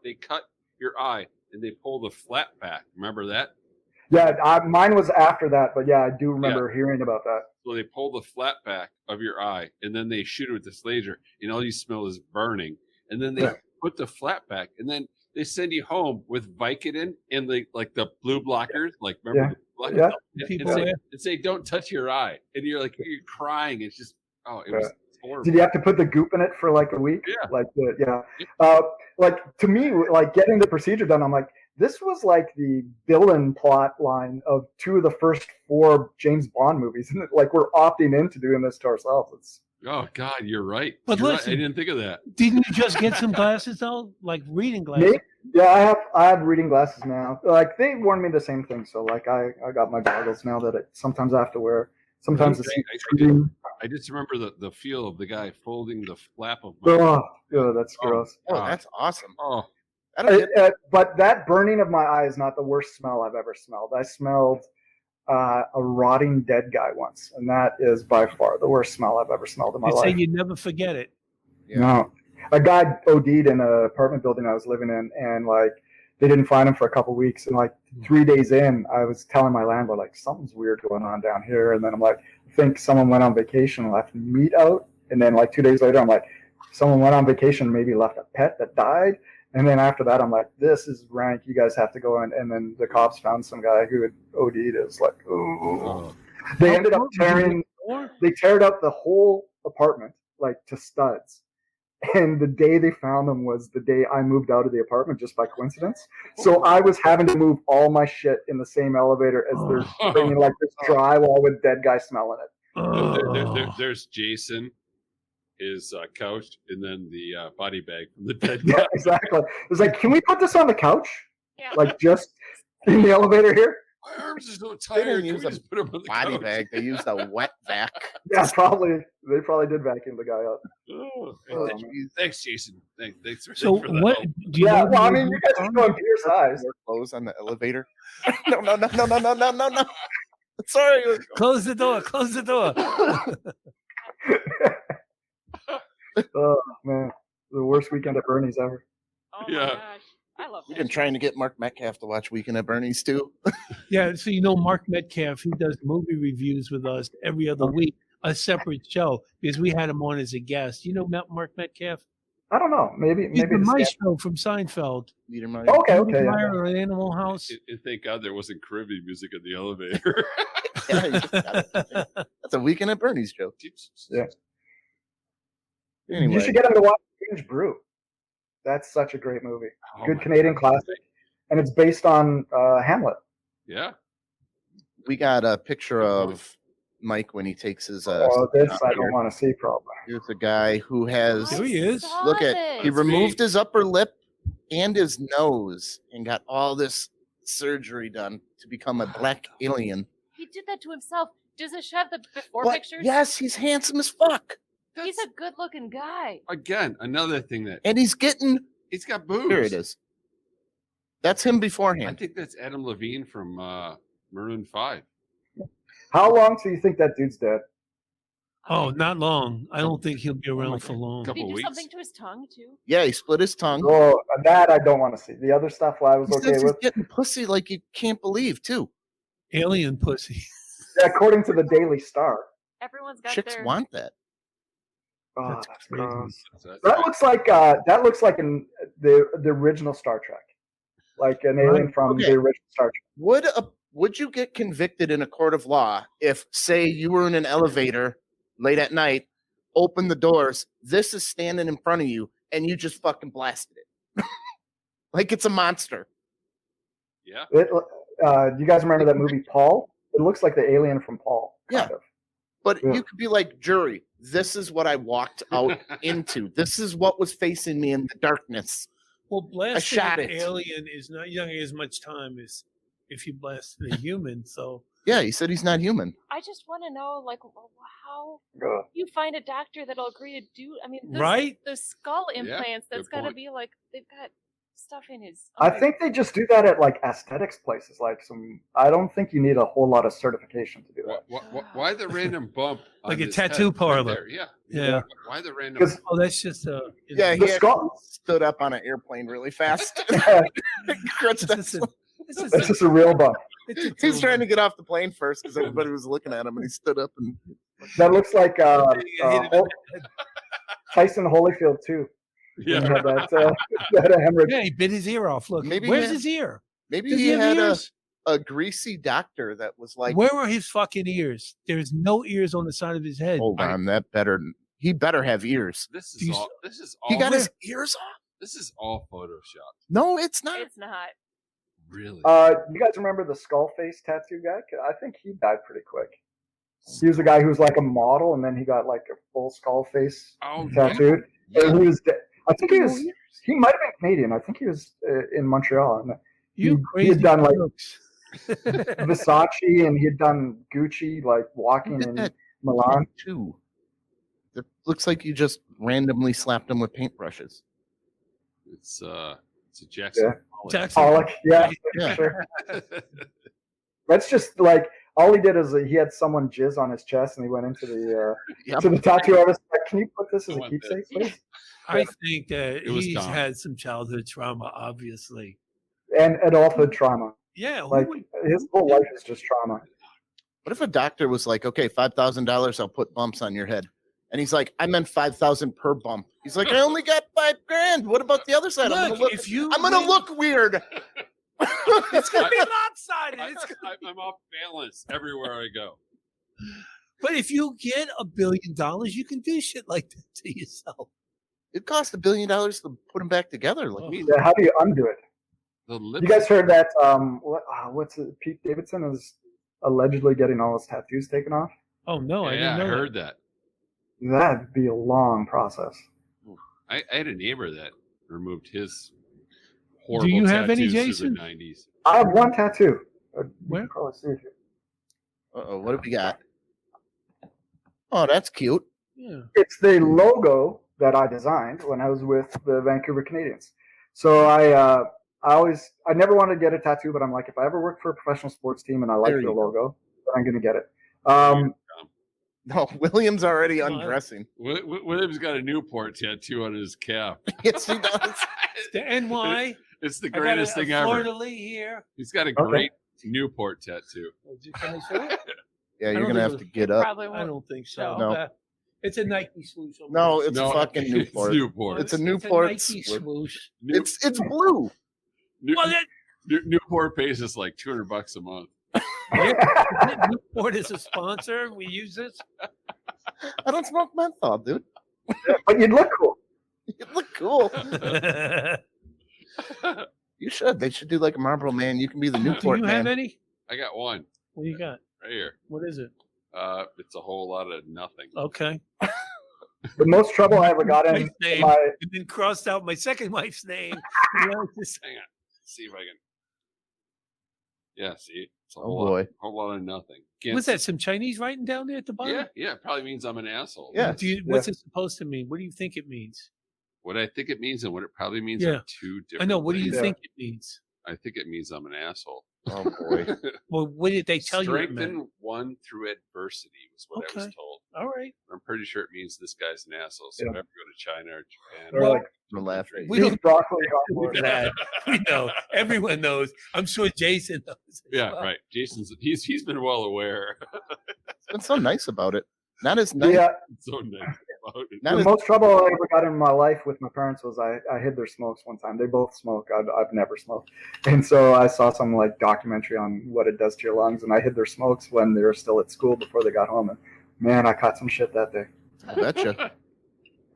your eye and they pull the flap back. Remember that? Yeah, mine was after that, but yeah, I do remember hearing about that. So they pull the flap back of your eye, and then they shoot it with this laser, and all you smell is burning. And then they put the flap back, and then they send you home with Vicodin and the blue blockers. Like remember the blockers? And say don't touch your eye, and you're crying. It's just it was horrible. Did you have to put the goop in it for like a week? Yeah. Like to me, like getting the procedure done, I'm like, this was like the villain plot line of 2 of the first 4 James Bond movies. And like we're opting into doing this to ourselves. Oh God, you're right. But listen, I didn't think of that. Didn't you just get some glasses though, like reading glasses? Me? Yeah, I have reading glasses now. Like they warned me the same thing. So like I got my goggles now that sometimes I have to wear. Sometimes I just remember the feel of the guy folding the flap of my. Oh, that's gross. Oh, that's awesome. Oh. But that burning of my eye is not the worst smell I've ever smelled. I smelled a rotting dead guy once, and that is by far the worst smell I've ever smelled in my life. You say you never forget it. Yeah. No, a guy OD'd in an apartment building I was living in, and like they didn't find him for a couple weeks, and like 3 days in, I was telling my landlord like something's weird going on down here, and then I'm like, I think someone went on vacation and left meat out, and then like 2 days later, I'm like, someone went on vacation, maybe left a pet that died. And then after that, I'm like, this is rank. You guys have to go in. And then the cops found some guy who had OD'd. It was like, oh. They ended up they teared up the whole apartment, like to studs. And the day they found them was the day I moved out of the apartment, just by coincidence. So I was having to move all my shit in the same elevator as they're bringing like this drywall with dead guy smell in it. There's Jason. His couch, and then the body bag from the dead guy. Yeah, exactly. It was like, can we put this on the couch? Yeah. Like just in the elevator here? My arms are so They tired. didn't Can use we a just put him on the body couch? bag. They used a wet vac. Yeah, probably. They probably did vacuum the guy up. Thanks, Jason. Thanks for So for the what? help. Do you know Well, I mean, you guys are going to your size. More clothes on the elevator. No. Sorry. Close the door. Close the door. Oh man, the worst weekend at Bernie's ever. Oh Yeah. my gosh. I love We've that. been trying to get Mark Metcalf to watch Weekend at Bernie's too. Yeah. So you know, Mark Metcalf, he does movie reviews with us every other week, a separate show because we had him on as a guest. You know, Mark Metcalf. I don't know. Maybe He's the the maestro from Seinfeld. Okay. Meyer or Animal House. And thank God there wasn't Caribbean music in the elevator. Yeah, you just gotta- that's a Weekend at Bernie's joke. Yeah. Anyway, You should get him to watch Strange Brew. That's such a great movie. Good Canadian classic, and it's based on Hamlet. Yeah. we got a picture of Mike when he takes his. This I don't want to see. Probably. Here's a guy who has. There he is. Look at. He removed his upper lip and his nose and got all this surgery done to become a black alien. He did that to himself. Does it have the before What? pictures? Yes, he's handsome as fuck. He's a good-looking guy. Again, another thing that And he's getting. he's got boobs. Here it is. That's him I beforehand. think that's Adam Levine from Maroon 5. How long do you think that dude's dead? Oh, not long. I don't think he'll be around for long. Did he Couple do weeks. something to his tongue too? Yeah, he split his tongue. Oh, that I don't want to see. The other stuff I was He okay says with. he's getting pussy like you can't believe too. Alien pussy. Yeah, according to the Daily Star. Everyone's got Chicks their. want that. Oh, That's that's crazy. gross. That's That looks like in the original Star Trek, like an alien from Okay. the original Star Trek. Would you get convicted in a court of law if, say, you were in an elevator late at night, open the doors, this is standing in front of you, and you just fucking blasted it? Like it's a monster. Yeah. Do you guys remember that movie Paul? It looks like the alien from Paul. Kind Yeah. of. But Yeah. you could be like, jury, this is what I walked out into. This is what was facing me in the darkness Well, blasting shot an it. alien is not you're not gonna get as much time as if you blast a human. So Yeah, he said he's not human. I just want to know, like, how Ugh. you find a doctor that'll agree to do. I mean, Right? The skull Yeah, implants. That's good got to point. be like they've got stuff in his. I think they just do that at like aesthetics places. Like I don't think you need a whole lot of certification to do that. Why the random bump? On Like a his tattoo head parlor. Right there? Yeah. Yeah. Why the random? Because Oh, that's just Yeah, he The actually skull- stood up on an airplane really fast. Crutched this that- it's just a real bump. He's trying to get off the plane first because everybody was looking at him, and he stood up and That looks like Tyson Holyfield too. Yeah. He had that hemorrhage. Yeah, he bit his ear off. Look, Maybe where's he had- his ear? maybe Does he have had ears? a greasy doctor that was like, Where are his fucking ears? There's no ears on the side of his head. hold on, he better have ears. This You is s- all. This is all. He got his ears off. This is all Photoshop. No, it's not. It's not. Really? You guys remember the skull face tattoo guy? I think he died pretty quick. He was a guy who was like a model, and then he got like a full skull face Oh, yeah. tattooed. Yeah. And he was. I think he was. He might have been Canadian. I think he was in Montreal. And You he crazy had done like jokes. Versace, and he had done Gucci, like walking Look at in that Milan. too. It looks like you just randomly slapped him with paintbrushes. It's a Jackson. Yeah. Pollock. Jackson. Pollock, yeah, Yeah. sure. That's just like all he did is he had someone jizz on his chest, and he went into the Yep. to the tattoo artist. Like, can you put this as I a want keepsake, this. please? I think that It was he's Tom. had some childhood trauma, obviously. And adulthood trauma. Yeah, who Like would- his whole life is just trauma. What if a doctor was like, okay, $5,000, I'll put bumps on your head. And he's like, I meant 5,000 per bump. He's like, I only got $5,000. What about the other side? Look, if you I'm gonna win- look weird. it's gonna be lopsided. I'm off balance everywhere I go. But if you get $1 billion, you can do shit like that to yourself. It cost $1 billion to put them back together. Like, Yeah, how do you undo it? The You lips. guys heard that? What's it? Pete Davidson is allegedly getting all his tattoos taken off. Oh no, I yeah, didn't I know that. heard that. That'd be a long process. I had a neighbor that removed his horrible you have any, tattoos through Jason? the 90s. I have one tattoo. You Where? can probably see it here. uh-oh, what have we got? Oh, that's cute. Yeah. It's the logo that I designed when I was with the Vancouver Canadians. So I never wanted to get a tattoo, but I'm like, if I ever work for a professional sports team and I like There the you go. logo, then I'm gonna get it. No, William's already Well, undressing. William's got a Newport tattoo on his cap. Yes, he does. The NY. It's the I got greatest a thing ever. Fleur-de-lis here. He's got a great Newport tattoo. Can I show it? Yeah, I you're don't gonna think have it to was- get up. Probably I won't. don't think so. No. It's a Nike swoosh. over No, there. it's fucking Newport. It's Newport. It's a Newport Nike swoosh. swoosh. It's blue. Well, that, Newport pays us like $200 a month. Newport is a sponsor. We use this. I don't smoke menthol, dude. But you'd look cool. You look cool. You should. They should do like a Marlboro Man. You can be the Do Newport you man. have any? I got one What do you got? right here. What is it? It's a whole lot of nothing. Okay. The most trouble I ever got in Nice name. my And then crossed out my second wife's name. Hang on. See if I can. Yeah, see? It's a Oh, whole boy. lot, whole lot of nothing. Can't What's see- that? Some Chinese writing down there at the bottom? Yeah, it probably means I'm an asshole. Yeah. What's it supposed to mean? What do you think it means? What I think it means and what it probably means Yeah. are two different I know. What do you things. think it means? I think it means I'm an asshole. Oh boy. Well, what did they tell you it meant? Strengthen one through adversity was what I was Okay. told. All right. I'm pretty sure it means this guy's an asshole. So Yeah. if I ever go to China or Japan, or Well, like Relax. We these don't broccoli hot know boys. that. We know. Everyone knows. I'm sure Jason knows. as yeah, well. right. He's been well aware. It's been so nice about it. Not as nice. Yeah, So nice about it. Not the as, most trouble I ever got in my life with my parents was I hid their smokes one time. They both smoke. I've never smoked, and so I saw some like documentary on what it does to your lungs, and I hid their smokes when they were still at school before they got home. And man, I caught some shit that day. I betcha.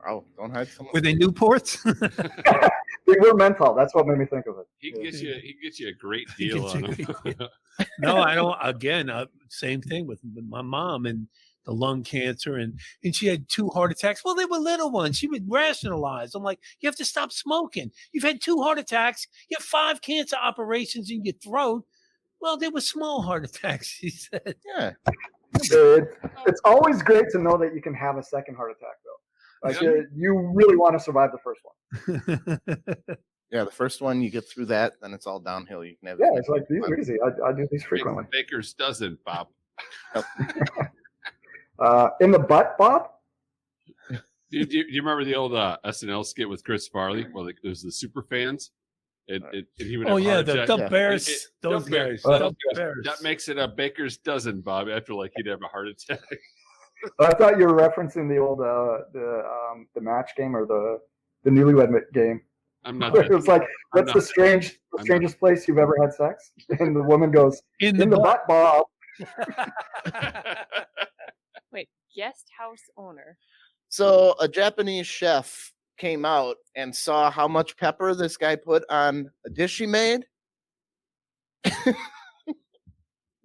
Oh, don't hide some. Were they Newports? They were menthol. That's what made me think of it. He can get you a great He deal gets on you a them. great No, I don't. Again, same thing with my mom. And the lung cancer, and she had 2 heart attacks. Well, they were little ones. She would rationalize. I'm like, you have to stop smoking. You've had 2 heart attacks. You have 5 cancer operations in your throat. Well, they were small heart attacks, she said. Yeah. It's always great to know that you can have a second heart attack, though. Like you really want to survive the first one. Yeah, the first one, you get through that, then it's all downhill. You can have it's like these are easy. I do these frequently. Baker's dozen, Bob. In the butt, Bob? Do you remember the old SNL skit with Chris Farley? Well, like, there's the super fans, and he would. Oh have yeah, heart the attack. Bears, those guys. The Bears. That makes it a Baker's dozen, Bob. After like he'd have a heart attack. I thought you were referencing the old the match game or the newlywed game. I'm not. It was like, what's the strangest place you've ever had sex? And the woman goes, in the butt, Bob. Wait, guest house owner. So a Japanese chef came out and saw how much pepper this guy put on a dish he made.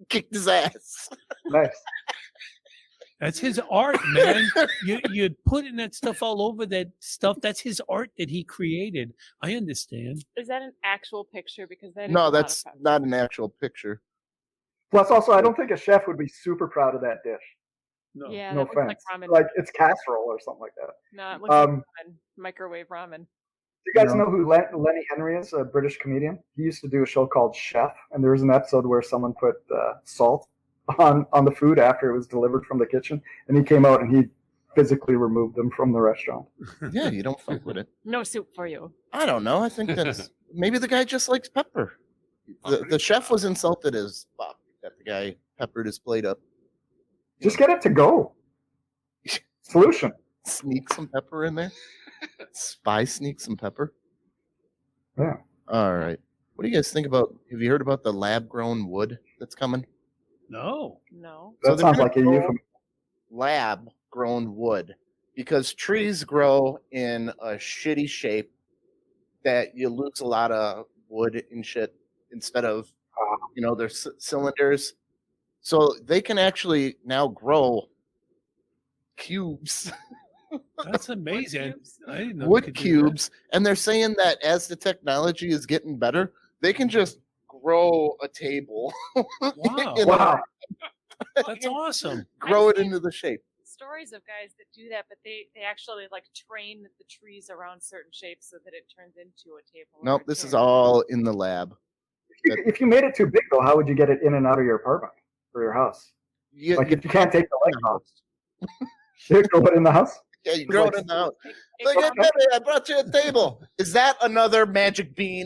Kicked his ass. Nice. That's his art, man. you putting that stuff all over that stuff. That's his art that he created. I understand. Is that an actual picture? Because that is No, that's not an actual picture. Plus, also, I don't think a chef would be super proud of that dish. No. Yeah, No that looks offense. like ramen. Like it's casserole or something like that. No, it looks like ramen. Microwave ramen. Do you guys know who Lenny Henry is? A British comedian. He used to do a show called Chef, and there was an episode where someone put salt on the food after it was delivered from the kitchen, and he came out and he physically removed them from the restaurant. Yeah, you don't fuck with it. No soup for you. I don't know. I think that's maybe the guy just likes pepper. The chef was insulted as Bob that the guy peppered his plate up. Just get it to go. Solution. Sneak some pepper in there. Spy sneak some pepper. Yeah. All right. What do you guys think about? Have you heard about the lab-grown wood that's coming? No. That sounds like a euphemism. Lab-grown wood, because trees grow in a shitty shape that you lose a lot of wood and shit instead of, their cylinders. So they can actually now grow cubes. That's amazing. I didn't know Wood cubes. And they're saying that as the technology is getting better, they can just grow a table. Wow. Wow. That's awesome. Grow it into the shape. Stories of guys that do that, but they actually like train the trees around certain shapes so that it turns into a table. Nope, this is all in the lab. If you made it too big, though, how would you get it in and out of your apartment or your house? Like if you can't take the legs off, you grow it in the house. Yeah, you grow it in the house. Like, hey, Pepe, I brought you a table. Is that another magic bean?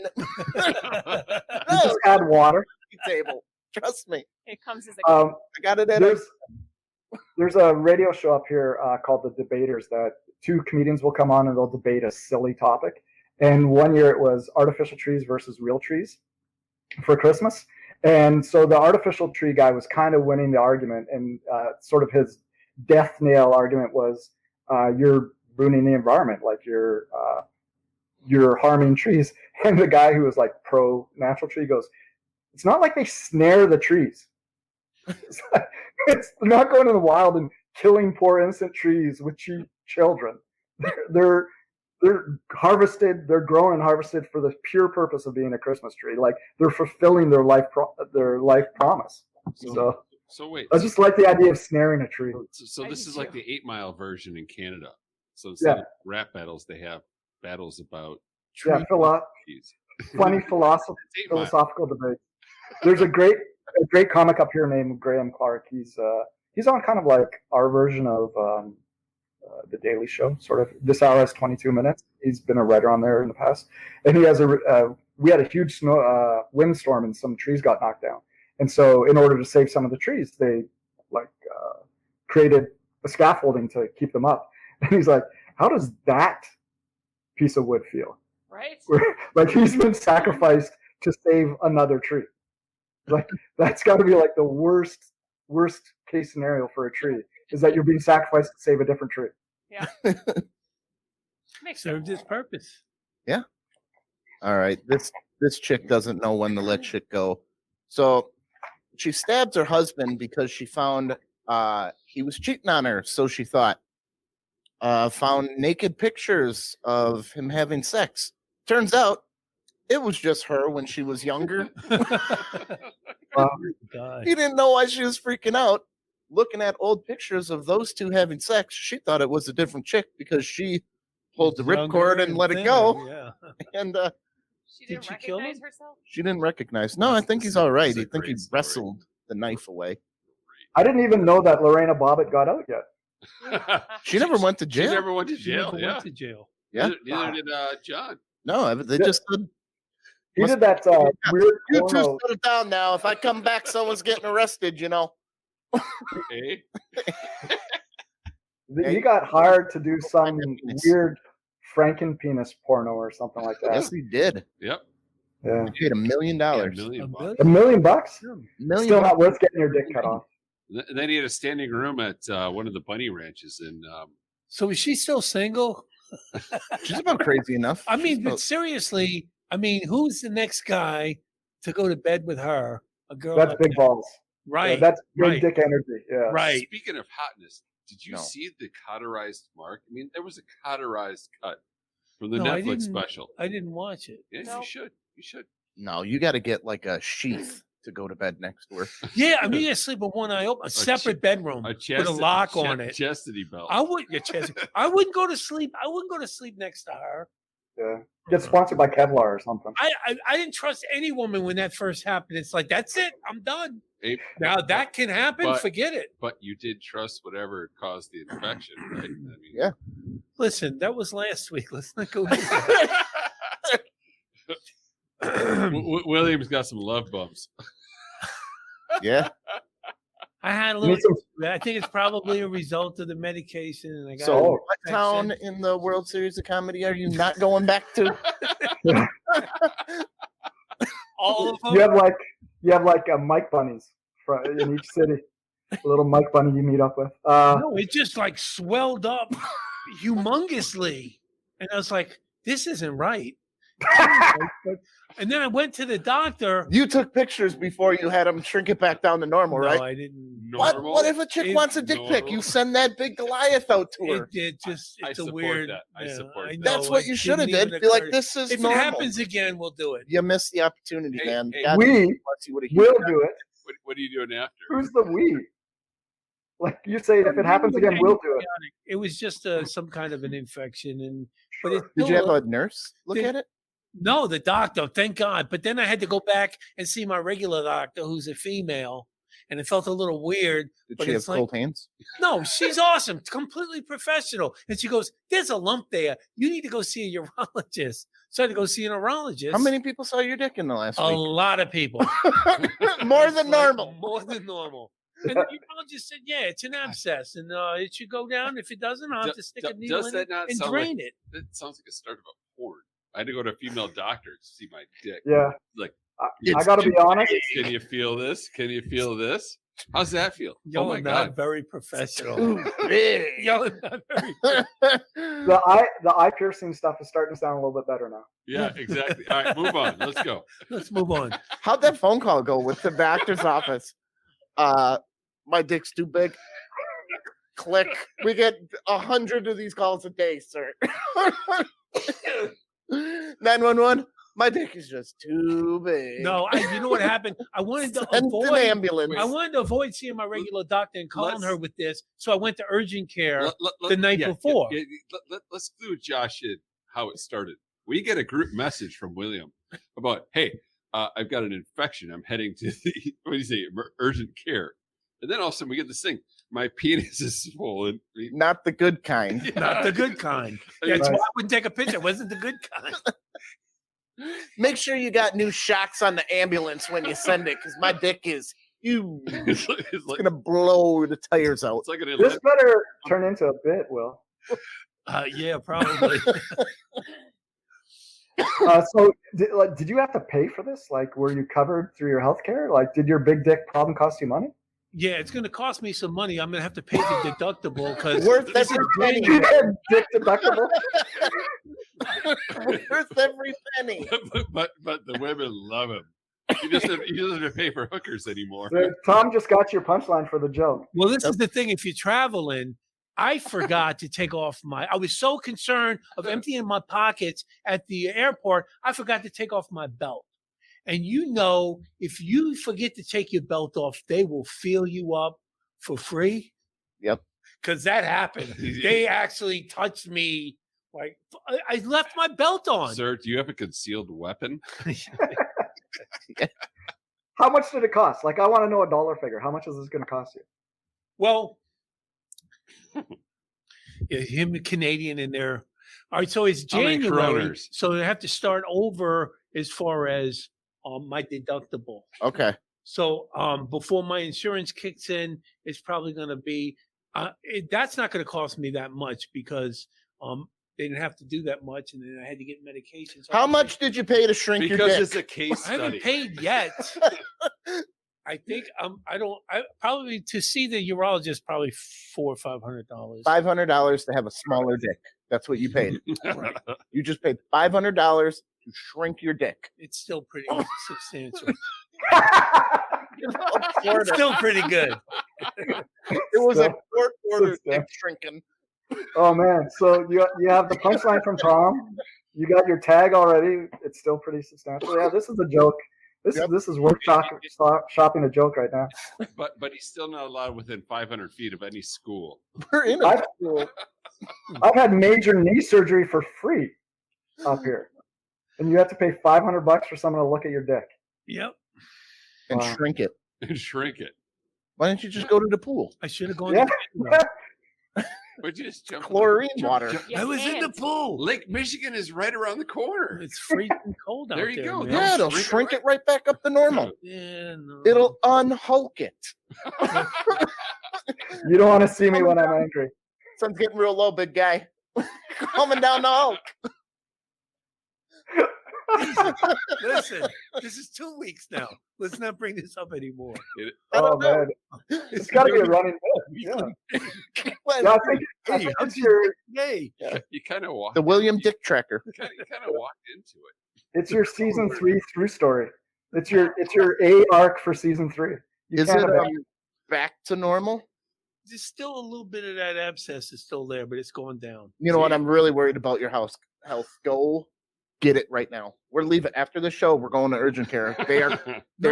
You just add water. Table. Trust me. It comes as a I got it at There's a radio show up here called The Debaters that 2 comedians will come on and they'll debate a silly topic. And one year it was artificial trees versus real trees for Christmas. And so the artificial tree guy was kind of winning the argument, and sort of his death nail argument was you're ruining the environment, like you're harming trees. And the guy who was like pro natural tree goes, it's not like they snare the trees. It's not going in the wild and killing poor innocent trees with cheap children. They're harvested, they're grown and harvested for the pure purpose of being a Christmas tree. Like they're fulfilling their life promise. So wait. I just like the idea of snaring a tree. So this is like the 8 Mile version in Canada. So instead of rap battles, they have battles about trees. Funny philosophical debate. There's a great comic up here named Graham Clark. He's on kind of like our version of the Daily Show, sort of. This hour has 22 minutes. He's been a writer on there in the past, and he has we had a huge windstorm and some trees got knocked down, and so in order to save some of the trees, they created a scaffolding to keep them up. And he's like, how does that piece of wood feel? Right. Like he's been sacrificed to save another tree. Like that's got to be like the worst case scenario for a tree, is that you're being sacrificed to save a different tree. Yeah. Served its purpose. Yeah. All right. This chick doesn't know when to let shit go. So she stabs her husband because she found He was cheating on her, so she thought. Found naked pictures of him having sex. Turns out it was just her when she was younger. God. He didn't know why she was freaking out. Looking at old pictures of those two having sex, she thought it was a different chick because she pulled the ripcord and let it go. Yeah. And She didn't Did she kill recognize him? herself. she didn't recognize. No, I think he's all right. That's a I think he great story. wrestled the knife away. I didn't even know that Lorena Bobbitt got out yet. She never went to She jail. never went to She jail. never Yeah. went to jail. Yeah. Neither did John. No, they Yeah. just said, He Must- did that weird you two porno. settle down now. If I come back, someone's getting arrested, you know. Eh? He got hired to do some Frankenpenis. weird Frankenpenis porno or something like that. Yes, he did. Yep. Yeah. He paid $1 million. Yeah, A $1 million. million? $1 million? $1 Still not million. worth getting your dick cut off. And then he had a standing room at one of the bunny ranches in So is she still single? She's about crazy enough. I mean, She's but about- seriously, I mean, who's the next guy to go to bed with her? A girl That's like big that. balls. Right. Yeah, that's big right. dick energy. Yeah. Right. Speaking of hotness, did you No. see the cauterized mark? I mean, there was a cauterized cut from the No, I Netflix didn't- special. I didn't watch it. Yeah, No. you should. You should. no, you got to get like a sheath to go to bed next to her. Yeah, I mean, I sleep with one eye open, a separate bedroom A with a lock on it. chastity belt. I wouldn't get I wouldn't go to sleep. I wouldn't go to sleep next to her. Yeah. Get sponsored by Kevlar or something. I didn't trust any woman when that first happened. It's like, that's it. I'm done. Hey, Now that can happen. but- Forget it. but you did trust whatever caused the infection, right? I mean, Yeah. Listen, that was last week. Let's not go. William's got some love bumps. Yeah. I had a You little. need some- I think it's probably a result of the medication, and I got. So, Oh. what town in the World Series of Comedy are you not going back to? all of them. You have like Mike bunnies in each city. A little Mike bunny you meet up with. No, it just like swelled up humongously, and I was like, "This isn't right." And then I went to the doctor. You took pictures before you had them shrink it back down to normal, No, right? I didn't. Normal? What if a chick It- wants a dick pic? You normal. send that big Goliath out to her. It just I it's a support weird. that. I support that. That's what you should have didn't did. even Be like, occur- this is If normal. it happens again, we'll do it. You missed the opportunity, Hey, man. hey, God we bless you. What a huge will guy. do it. What are you doing after? Who's the we? Like you say, if it happens again, we'll do it. It was just some kind of an infection, and but it Did you have still- a nurse look Did- at it? No, the doctor, thank God. But then I had to go back and see my regular doctor, who's a female, and it felt a little weird. Did But she have it's like- cold hands? No, she's awesome, completely professional. And she goes, "There's a lump there. You need to go see a urologist." So I had to go see a neurologist. How many people saw your dick in the last A week? lot of people. More It's than like normal. More than normal. And the urologist said, "Yeah, it's an abscess, and it should go down. If it doesn't, I'll have to stick a needle Does in that it not and sound drain it." That sounds like a start of a porn. I had to go to a female doctor to see my dick. Yeah. Like, I got to be honest. can you feel this? Can you feel this? How's that feel? Y'all oh my are not god! very professional. Ooh, big. Y'all are not very. The eye piercing stuff is starting to sound a little bit better now. Yeah, exactly. All right, move on. Let's go. Let's move on. How'd that phone call go with the doctor's office? My dick's too big. Click. We get 100 of these calls a day, sir. 911. My dick is just too big. No, you know what happened? I wanted to Send an avoid. ambulance. I wanted to avoid seeing my regular doctor and calling her with this, so I went to urgent care. the night before. Let's clue Josh in how it started. We get a group message from William about, hey, I've got an infection. I'm heading to the urgent care. And then all of a sudden we get this thing. My penis is swollen. Not the good kind. Not the good kind. I mean, That's Right. why I wouldn't take a picture. It wasn't the good kind. Make sure you got new shocks on the ambulance when you send it, because my dick is huge. it's It's like gonna blow the tires out. it's like an This better turn into a bit, Will. Yeah, probably. So, did you have to pay for this? Like, were you covered through your health care? Like, did your big dick problem cost you money? Yeah, it's going to cost me some money. I'm going to have to pay the deductible because Worth this is every penny. January. Dick deductible? Worth every penny. but the women love him. He doesn't have to pay for hookers anymore. So Tom just got your punchline for the joke. Well, this is the thing. If you're traveling, I forgot to take off I was so concerned of emptying my pockets at the airport, I forgot to take off my belt. And if you forget to take your belt off, they will fill you up for free. Yep. Because that happened. They actually touched me. Like, I left my belt on. Sir, do you have a concealed weapon? How much did it cost? Like, I want to know a dollar figure. How much is this going to cost you? Well, him, a Canadian in there. All right, so it's How many January. kroners? So they have to start over as far as my deductible. Okay. So before my insurance kicks in, it's probably going to be that's not going to cost me that much because they didn't have to do that much, and then I had to get medication. So How much did you pay to shrink your Because dick? it's a case I haven't study. paid yet. I think I probably to see the urologist probably $400 or $500. $500 to have a smaller dick. That's what you paid. You just paid $500 to shrink your dick. It's still pretty substantial. It's It's still pretty good. It was a quarter Still. dick shrinking. Oh man! So you have the punchline from Tom. You got your tag already. It's still pretty substantial. Yeah, this is a joke. This is worth shopping a joke right now. But he's still not allowed within 500 feet of any school. We're in a school. I've had major knee surgery for free up here, and you have to pay $500 for someone to look at your dick. Yep. And Wow. shrink it. And shrink it. Why didn't you just go to the pool? I should have gone. Yeah. But you just jump Chlorine water. You I was in the can't. pool. Lake Michigan is right around the corner. It's freezing cold out There there. you go. man. Yeah, it'll shrink it right back up to normal. Yeah, no. It'll unhulk it. You don't want to see me when I'm angry. Sun's getting real low, big guy. Coming down the hulk. Listen, this is 2 weeks now. Let's not bring this up anymore. Oh man, it's got to be a running bit. Yeah, Well, yeah I think it's your Hey, You kind of walked. the William Dick Tracker. You kind of walked into it. it's your season 3 through story. It's your A arc for season 3. You Is can't it abandon- back to normal? there's still a little bit of that abscess is still there, but it's going down. You know what? I'm really worried about your health. Go get it right now. We're leaving after the show. We're going to urgent care. They're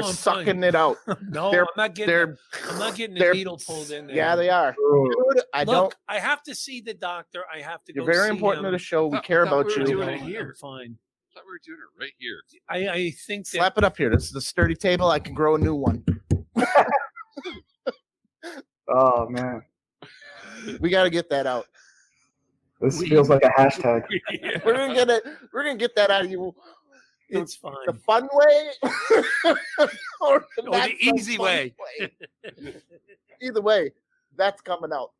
I'm sucking fine. it out. No, They're- I'm not getting. They're I'm not getting the they're- needle pulled in there. Yeah, they are. Oh, Dude, I don't. Look, I have to see the doctor. I have to You're go. very see important to him. the show. We Thought- care thought about we were you. doing it I'm here. fine. I thought we were doing it right here. I think that Slap it up here. This is a sturdy table. I can grow a new one. oh man, We got to get that out. this feels like a hashtag. We're gonna get it. We're gonna get that out of you it's fine. the fun way or the, Or not the so easy fun way. Either way, that's coming out.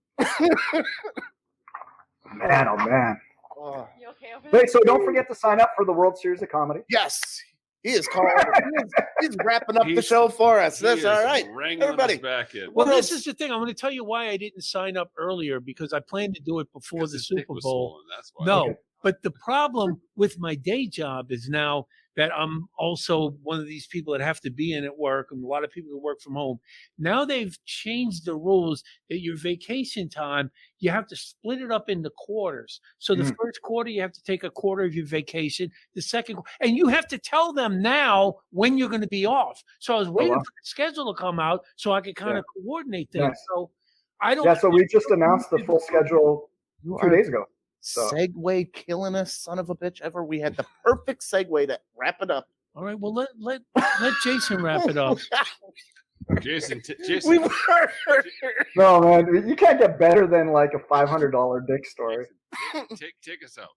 Man, oh man. Oh, You okay over there? Wait, so don't forget to sign up for the World Series of Comedy. yes, he is calling. He's wrapping up the He's- show for us. He That's is all right. wrangling Everybody. us back in. Well, What this else? is the thing. I'm going to tell you why I didn't sign up earlier because I planned to do it before Because the his dick Super was Bowl. swollen, that's why. No, Okay. but the problem with my day job is now that I'm also one of these people that have to be in at work, and a lot of people that work from home. Now they've changed the rules that your vacation time, you have to split it up into quarters. So the first quarter, you have to take a quarter of your vacation. The second, and you have to tell them now when you're going to be off. So I was waiting wow. for the schedule to come out so I could kind of coordinate things. Nice. So I don't. Yeah, so we just announced the full schedule You 2 are days ago. So- segue killing us, son of a bitch. Ever we had the perfect segue to wrap it up. All right. Well, let Jason wrap it up. Jason, We were. No, man, you can't get better than like a $500 dick story. take us out.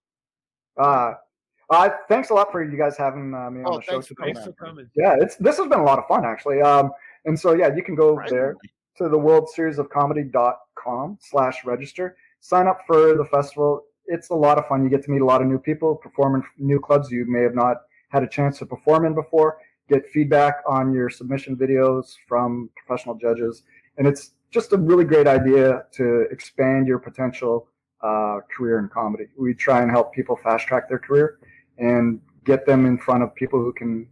Thanks a lot for you guys having me on Oh, the show thanks for today. Thanks for coming. Yeah, this has been a lot of fun actually. And so yeah, you can go there to the World Series of Comedy.com/register. Sign up for the festival. It's a lot of fun. You get to meet a lot of new people, perform in new clubs you may have not had a chance to perform in before, get feedback on your submission videos from professional judges. And it's just a really great idea to expand your potential career in comedy. We try and help people fast track their career and get them in front of people who can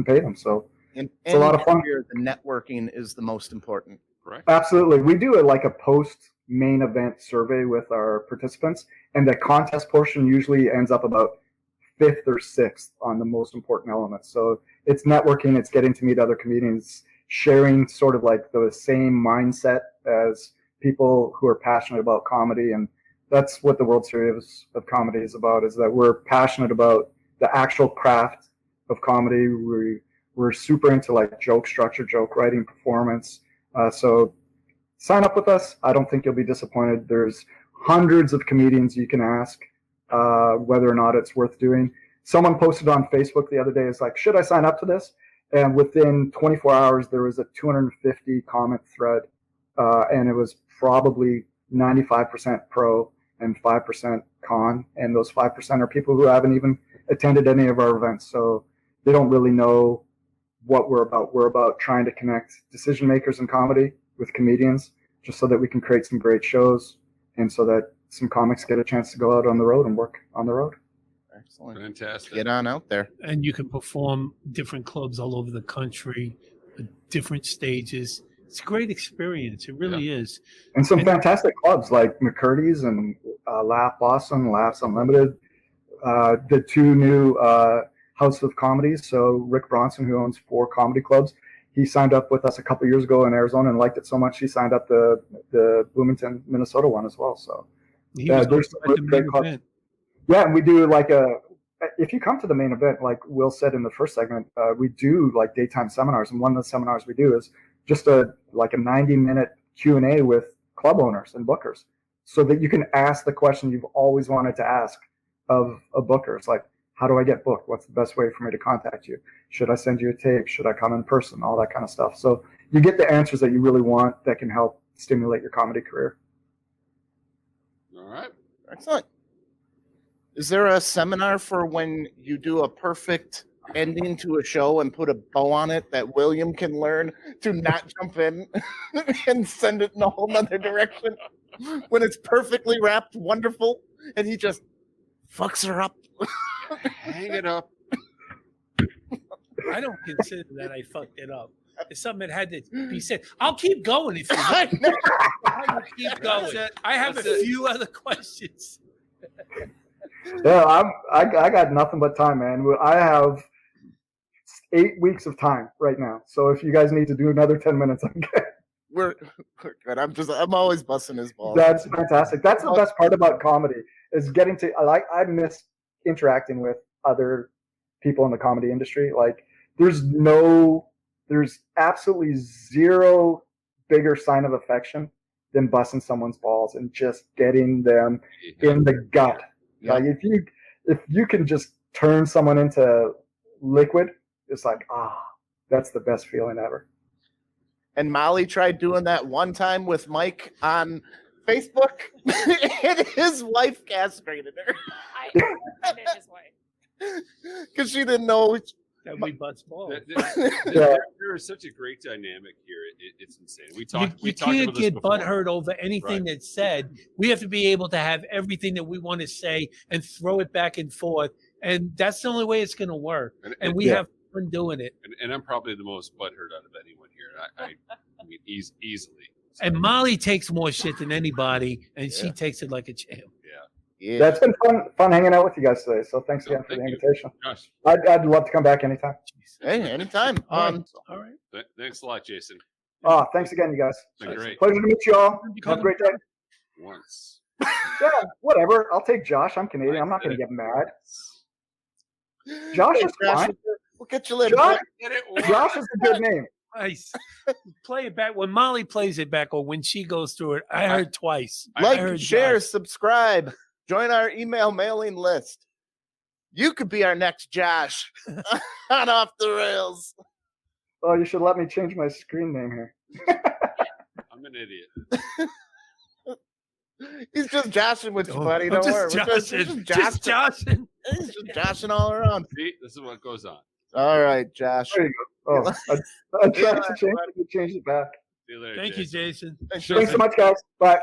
pay them. So In It's a lot of fun. career, the networking is the most important. Correct. Absolutely. We do like a post main event survey with our participants, and the contest portion usually ends up about 5th or 6th on the most important elements. So it's networking, it's getting to meet other comedians, sharing sort of like the same mindset as people who are passionate about comedy. And that's what the World Series of Comedy is about, is that we're passionate about the actual craft of comedy. We're super into like joke structure, joke writing, performance. So sign up with us. I don't think you'll be disappointed. There's hundreds of comedians you can ask whether or not it's worth doing. Someone posted on Facebook the other day, is like, should I sign up to this? And within 24 hours, there was a 250 comment thread, and it was probably 95% pro and 5% con. And those 5% are people who haven't even attended any of our events. So they don't really know what we're about. We're about trying to connect decision makers in comedy with comedians, just so that we can create some great shows and so that some comics get a chance to go out on the road and work on the road. Excellent. Fantastic. Get on out there. And you can perform different clubs all over the country, different stages. It's a great experience. It really is. And some fantastic clubs like McCurdy's and Laugh Boston, Laughs Unlimited, the 2 new House of Comedies. So Rick Bronson, who owns 4 comedy clubs, he signed up with us a couple years ago in Arizona and liked it so much he signed up the Bloomington, Minnesota one as well. So there's some great clubs. Yeah, and we do like if you come to the main event, like Will said in the first segment, we do like daytime seminars, and one of the seminars we do is just a 90-minute Q&A with club owners and bookers, so that you can ask the question you've always wanted to ask of a booker. It's like, how do I get booked? What's the best way for me to contact you? Should I send you a tape? Should I come in person? All that kind of stuff. So you get the answers that you really want that can help stimulate your comedy career. All right. Excellent. Is there a seminar for when you do a perfect ending to a show and put a bow on it that William can learn to not jump in and send it in a whole nother direction? When it's perfectly wrapped, wonderful, and he just fucks her up. Hang it up. I don't consider that I fucked it up. It's something that had to be said. I'll keep going if you I know. I will keep going. I have a few other questions. Yeah, I got nothing but time, man. I have 8 weeks of time right now. So if you guys need to do another 10 minutes, I'm good. We're good. I'm always busting his balls. That's fantastic. That's the best part about comedy, is getting to I miss interacting with other people in the comedy industry. Like there's absolutely zero bigger sign of affection than busting someone's balls and just getting them in the gut. Yeah. Like if you can just turn someone into liquid, it's like, that's the best feeling ever. And Molly tried doing that one time with Mike on Facebook, and his wife castrated her I offended his wife. because she didn't know. That we bust balls. There is such a great dynamic here. It's insane. We You talked can't about this get before. butthurt over anything that's said. We have to be able to have everything that we want to say and throw it back and forth. And that's the only way it's going to work. And we have fun doing it. And I'm probably the most butthurt out of anyone here. I mean, easily. So, And Molly takes more shit than anybody, and she takes it like a champ. Yeah. That's been fun hanging out with you guys today. So thanks again for the invitation. Josh, I'd love to come back anytime. Hey, anytime. All right. thanks a lot, Jason. Thanks again, you guys. It's been great. Pleasure to meet you all. Have a great day. Once. Yeah, whatever. I'll take Josh. I'm Canadian. I'm not going to get mad. Josh is fine. We'll get you later. Josh, Get it once. Josh is a good name. Nice. Play it back. When Molly plays it back or when she goes through it, I heard twice. I Like, heard share, Josh. subscribe, join our email mailing list. You could be our next Josh on Off the Rails. Oh, you should let me change my screen name here. I'm an idiot. He's just joshing with you, buddy. I'm Don't worry. just We're joshing. just joshing. Joshing. He's just joshing all around. See, this is what goes on. All right, Josh. There you go. Oh, I tried to change it. You changed it back. See you later, Thank you, Jason. Thanks so much, guys. Bye.